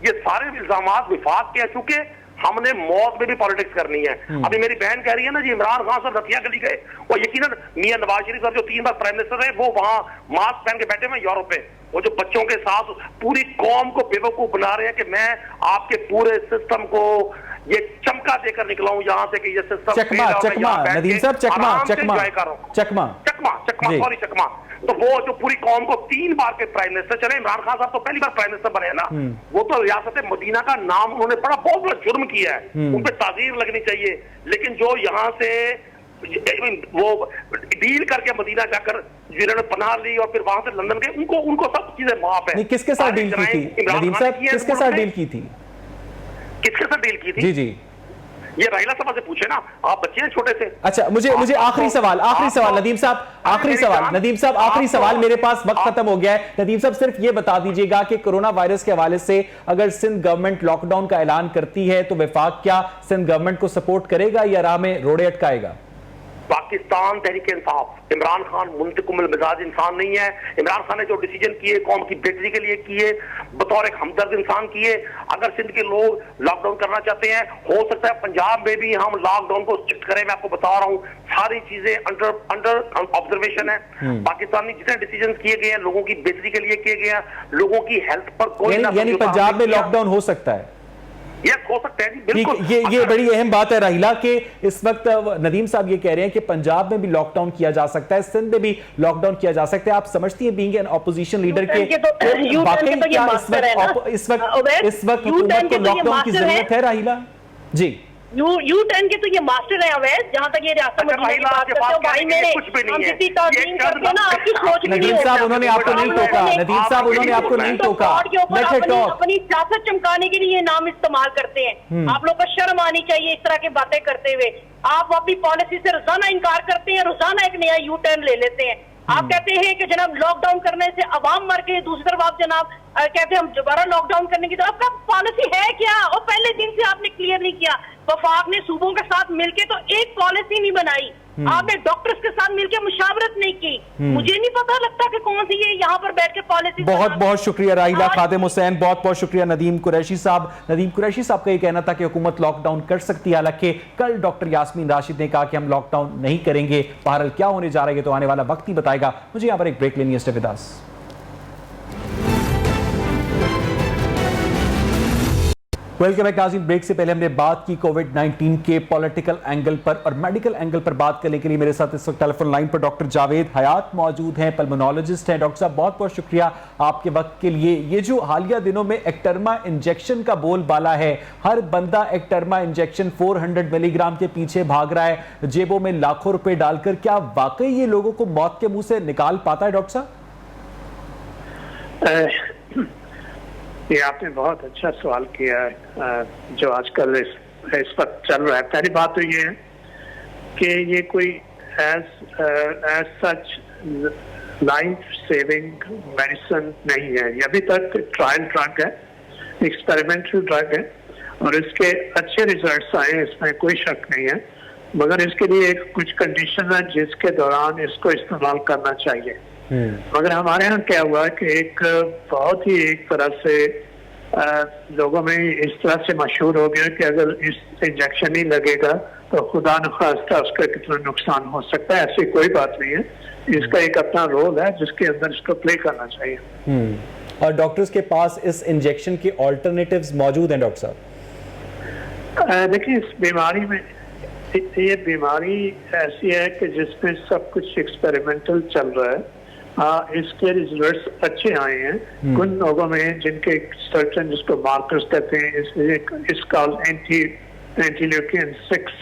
ये सारे इल्जाम विफाक के, चूंकि हमने मौत में भी पॉलिटिक्स करनी है। अभी मेरी बहन कह रही है ना जी, इमरान खान साहब रतिया गली गए, वो यकीनन मियां नवाज शरीफ साहब जो 3 बार प्राइम मिनिस्टर रहे, वो वहां मास्क पहन के बैठे हुए यूरोप में, वो जो बच्चों के साथ पूरी कौम को बेवकूफ बना रहे हैं कि मैं आपके पूरे सिस्टम को ये चमका देकर निकला हूं यहाँ से कि ये सिस्टम नदीम साहब, चकमा। तो वो जो पूरी कौम को 3 बार के प्राइम मिनिस्टर चले, इमरान खान साहब तो पहली बार प्राइम मिनिस्टर बने ना, वो तो रियासत मदीना का नाम उन्होंने बहुत बड़ा जुर्म किया है, उन पर ताजीर लगनी चाहिए। लेकिन जो यहाँ से वो डील करके मदीना जाकर जिन्होंने पनाह ली और फिर वहां से लंदन गए, उनको सब चीजें माफ है। किसके साथ डील की थी नदीम साहब? किसके साथ डील की थी? किसके साथ डील की थी? जी जी, ये राहिला सभा से पूछे ना, आप बच्चे हैं छोटे से। अच्छा, मुझे आखिरी सवाल नदीम साहब, आखिरी सवाल, मेरे पास वक्त खत्म हो गया है। नदीम साहब, सिर्फ ये बता दीजिएगा कि कोरोना वायरस के हवाले से अगर सिंध गवर्नमेंट लॉकडाउन का ऐलान करती है तो वफाक क्या सिंध गवर्नमेंट को सपोर्ट करेगा या राह में रोड़े अटकाएगा? पाकिस्तान तहरीक इंसाफ, इमरान खान मुंतकिमुल मिजाज इंसान नहीं है। इमरान खान ने जो डिसीजन किए कौम की बेहतरी के लिए किए, बतौर एक हमदर्द इंसान किए। अगर सिंध के लोग लॉकडाउन करना चाहते हैं, हो सकता है पंजाब में भी हम लॉकडाउन को स्ट्रिक्ट करें। मैं आपको बता रहा हूँ, सारी चीजें अंडर ऑब्जर्वेशन है। पाकिस्तान में जितने डिसीजन किए गए हैं लोगों की बेहतरी के लिए किए गए हैं, लोगों की हेल्थ पर कोई, यानी पंजाब में लॉकडाउन हो सकता है? यस, हो सकता है जी, बिल्कुल। ये बड़ी अहम बात है राहिला के इस वक्त नदीम साहब ये कह रहे हैं कि पंजाब में भी लॉकडाउन किया जा सकता है, सिंध में भी लॉकडाउन किया जा सकता है। आप समझती हैं बीइंग एन ऑपोजिशन लीडर के वाकई क्या इस वक्त हुकूमत को लॉकडाउन की जरूरत है राहिला जी? U-turn के तो ये मास्टर है अवैध, जहां तक ये रियासत की बात करते हो भाई मेरे, हम जितनी ताज़ीम करते हैं ना आपकी सोच में नदीम साहब उन्होंने आपको नहीं टोका, नदीम साहब उन्होंने आपको नहीं टोका, अपनी सियासत चमकाने के लिए नाम इस्तेमाल करते हैं। आप लोग को शर्म आनी चाहिए इस तरह की बातें करते हुए। आप अपनी पॉलिसी से रोजाना इनकार करते हैं, रोजाना एक नया U-turn ले लेते हैं। आप कहते हैं कि जनाब लॉकडाउन करने से अवाम मर गए, दूसरी तरफ आप जनाब कहते हैं हम दोबारा लॉकडाउन करने की, तो आपका पॉलिसी है क्या? और पहले दिन से आपने क्लियर नहीं किया। वफाक ने सूबों के साथ मिलके तो एक पॉलिसी नहीं बनाई, आपने डॉक्टर्स के साथ मिलकर मुशावरत नहीं की। मुझे नहीं पता लगता कि कौन सी ये यहाँ पर बैठ के पॉलिसी। बहुत बहुत शुक्रिया राहिला खादिम हुसैन, बहुत बहुत शुक्रिया नदीम कुरैशी साहब। नदीम कुरैशी साहब का ये कहना था कि हुकूमत लॉकडाउन कर सकती है, हालांकि कल डॉक्टर यास्मीन राशिद ने कहा कि हम लॉकडाउन नहीं करेंगे। बहरहाल क्या होने जा रहा है तो आने वाला वक्त ही बताएगा। मुझे यहाँ पर एक ब्रेक लेनी है, stay with us. Welcome back नाज़रीन। ब्रेक से पहले हमने बात की कोविड-19 के पॉलिटिकल एंगल पर और मेडिकल एंगल पर बात करने के लिए मेरे साथ इस वक्त टेलीफोन लाइन पर डॉक्टर जावेद हयात मौजूद हैं, पल्मोनोलॉजिस्ट हैं। डॉक्टर साहब बहुत बहुत शुक्रिया आपके वक्त के लिए। ये जो हालिया दिनों में एक्टर्मा इंजेक्शन का बोलबाला है, हर बंदा एक्टर्मा इंजेक्शन 400 मिलीग्राम के पीछे भाग रहा है, जेबों में लाखों रुपए डालकर, क्या वाकई ये लोगों को मौत के मुंह से निकाल पाता है डॉक्टर साहब? ये आपने बहुत अच्छा सवाल किया है जो आजकल इस वक्त चल रहा है। पहली बात तो ये है कि ये कोई as such life saving medicine नहीं है। ये अभी तक ट्रायल ड्रग है, एक्सपेरिमेंटल ड्रग है और इसके अच्छे रिजल्ट्स आए, इसमें कोई शक नहीं है। मगर इसके लिए कुछ कंडीशन है जिसके दौरान इसको इस्तेमाल करना चाहिए। मगर हमारे यहाँ क्या हुआ कि एक बहुत ही एक तरह से लोगों में इस तरह से मशहूर हो गया कि अगर इस इंजेक्शन नहीं लगेगा तो खुदा न खास्ता उसका कितना नुकसान हो सकता है। ऐसी कोई बात नहीं है, इसका एक अपना रोल है जिसके अंदर इसको प्ले करना चाहिए। और डॉक्टर्स के पास इस इंजेक्शन के ऑल्टरनेटिव्स मौजूद हैं डॉक्टर साहब? देखिए, इस बीमारी में ये बीमारी ऐसी है कि जिसमें सब कुछ एक्सपेरिमेंटल चल रहा है। इसके रिजल्ट्स अच्छे आए हैं कुछ लोगों में जिनके सर्टन जिसको मार्कर्स कहते हैं, इसका एंटील्यूकिन 6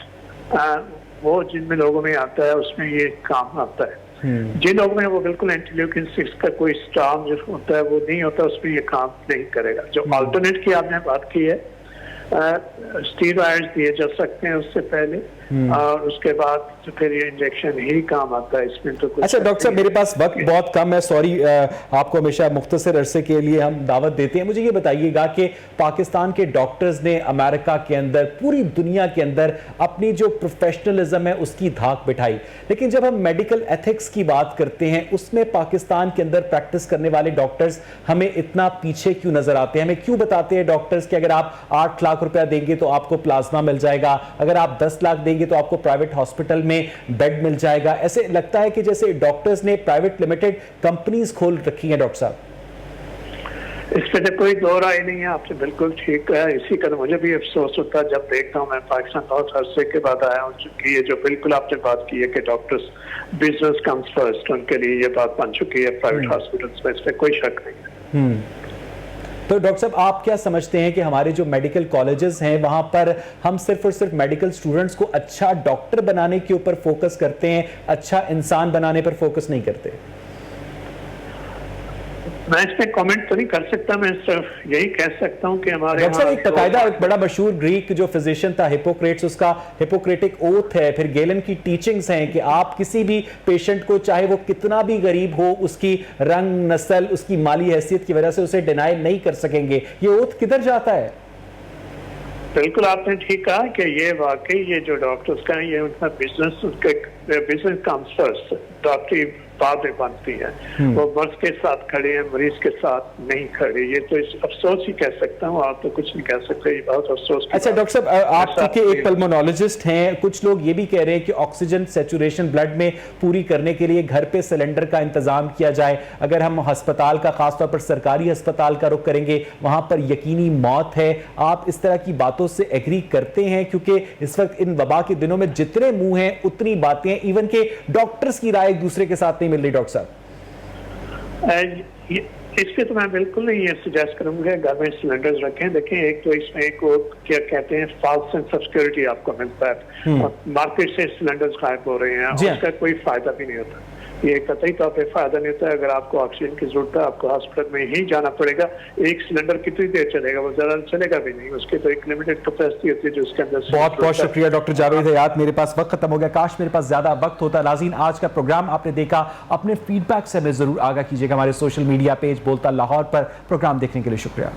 वो जिनमें लोगों में आता है उसमें ये काम आता है। जिन लोगों में वो बिल्कुल एंटील्यूकिन 6 का कोई स्ट्रॉन्ग जो होता है वो नहीं होता, उसमें ये काम नहीं करेगा। जो अल्टरनेट की आपने बात की है, स्टीरॉइड्स दिए जा सकते हैं उससे पहले और उसके बाद तो फिर ये इंजेक्शन ही काम आता है। इसमें तो कुछ अच्छा डॉक्टर साहब, मेरे पास वक्त बहुत कम है, सॉरी, आपको हमेशा मुख्तसर अरसे के लिए हम दावत देते हैं। मुझे ये बताइएगा कि पाकिस्तान के डॉक्टर्स ने अमेरिका के अंदर, पूरी दुनिया के अंदर अपनी जो प्रोफेशनलिज्म है उसकी धाक बिठाई, लेकिन जब हम मेडिकल एथिक्स की बात करते हैं उसमें पाकिस्तान के अंदर प्रैक्टिस करने वाले डॉक्टर्स हमें इतना पीछे क्यों नजर आते हैं? हमें क्यों बताते हैं डॉक्टर्स कि अगर आप 8 लाख रुपया देंगे तो आपको प्लाज्मा मिल जाएगा, अगर आप 10 लाख देंगे तो आपको प्राइवेट हॉस्पिटल में बेड मिल जाएगा? ऐसे लगता है कि जैसे डॉक्टर्स ने प्राइवेट लिमिटेड कंपनीज खोल रखी हैं। डॉक्टर साहब, इस पर कोई दो राय नहीं है, आपसे बिल्कुल ठीक है। इसी का मुझे भी अफसोस होता है जब देखता हूँ, मैं पाकिस्तान बहुत अरसे के बाद आया हूँ, कि ये जो बिल्कुल आपने बात की है कि डॉक्टर्स बिजनेस कम्स फर्स्ट, उनके लिए ये बात बन चुकी है प्राइवेट हॉस्पिटल्स में, इस पर कोई शक नहीं है। तो डॉक्टर साहब, आप क्या समझते हैं कि हमारे जो मेडिकल कॉलेजेस हैं वहां पर हम सिर्फ और सिर्फ मेडिकल स्टूडेंट्स को अच्छा डॉक्टर बनाने के ऊपर फोकस करते हैं, अच्छा इंसान बनाने पर फोकस नहीं करते? मैं इस पे कमेंट तो नहीं कर सकता, मैं सिर्फ यही कह सकता हूँ कि हमारे डॉक्टर साहब एक बाकायदा एक बड़ा मशहूर ग्रीक जो फिजिशियन था हिपोक्रेट्स, उसका हिपोक्रेटिक ओथ है, फिर गेलन की टीचिंग्स हैं कि आप किसी भी पेशेंट को चाहे वो कितना भी गरीब हो, उसकी रंग नस्ल उसकी माली हैसियत की वजह से उसे डिनाई नहीं कर सकेंगे। ये ओथ किधर जाता है? बिल्कुल आपने ठीक कहा कि ये वाकई ये जो डॉक्टर्स का है ये उनका बिजनेस, उनके बिजनेस कम्स फर्स्ट, डॉक्टरी बाद में बनती है। वो मर्ज के साथ खड़े हैं, मरीज के साथ नहीं खड़े। ये तो इस अफसोस ही कह सकता हूँ, आप तो कुछ नहीं कह सकते, ये बहुत अफसोस की अच्छा बात। डॉक्टर साहब आप क्योंकि एक पल्मोनोलॉजिस्ट हैं, कुछ लोग ये भी कह रहे हैं कि ऑक्सीजन सैचुरेशन ब्लड में पूरी करने के लिए घर पे सिलेंडर का इंतजाम किया जाए। अगर हम अस्पताल का, खासतौर पर सरकारी अस्पताल का रुख करेंगे, वहां पर यकीनी मौत है। आप इस तरह की बातों से एग्री करते हैं? क्योंकि इस वक्त इन वबा के दिनों में जितने मुंह हैं उतनी बातें, इवन के डॉक्टर्स की राय एक दूसरे के साथ नहीं मिल रही। डॉक्टर साहब इस पे तो मैं बिल्कुल नहीं ये सजेस्ट करूंगा घर में सिलेंडर्स रखें। देखें, एक तो इसमें एक वो क्या कहते हैं फॉल्स सेंस ऑफ सिक्योरिटी आपको मिलता है, और मार्केट से सिलेंडर्स गायब हो रहे हैं, उसका कोई फायदा भी नहीं होता। ये कतई तौर पे फायदा नहीं होता है। अगर आपको ऑक्सीजन की जरूरत है, आपको हॉस्पिटल में ही जाना पड़ेगा। एक सिलेंडर कितनी देर चलेगा? वो ज्यादा चलेगा भी नहीं, उसकी तो एक लिमिटेड कैपेसिटी होती है जो उसके अंदर। बहुत बहुत शुक्रिया डॉक्टर जावेद हयात। मेरे पास वक्त खत्म हो गया, काश मेरे पास ज्यादा वक्त होता। नाज़रीन, आज का प्रोग्राम आपने देखा, अपने फीडबैक से हमें जरूर आगाह कीजिएगा। हमारे सोशल मीडिया पेज बोलता लाहौर पर प्रोग्राम देखने के लिए शुक्रिया।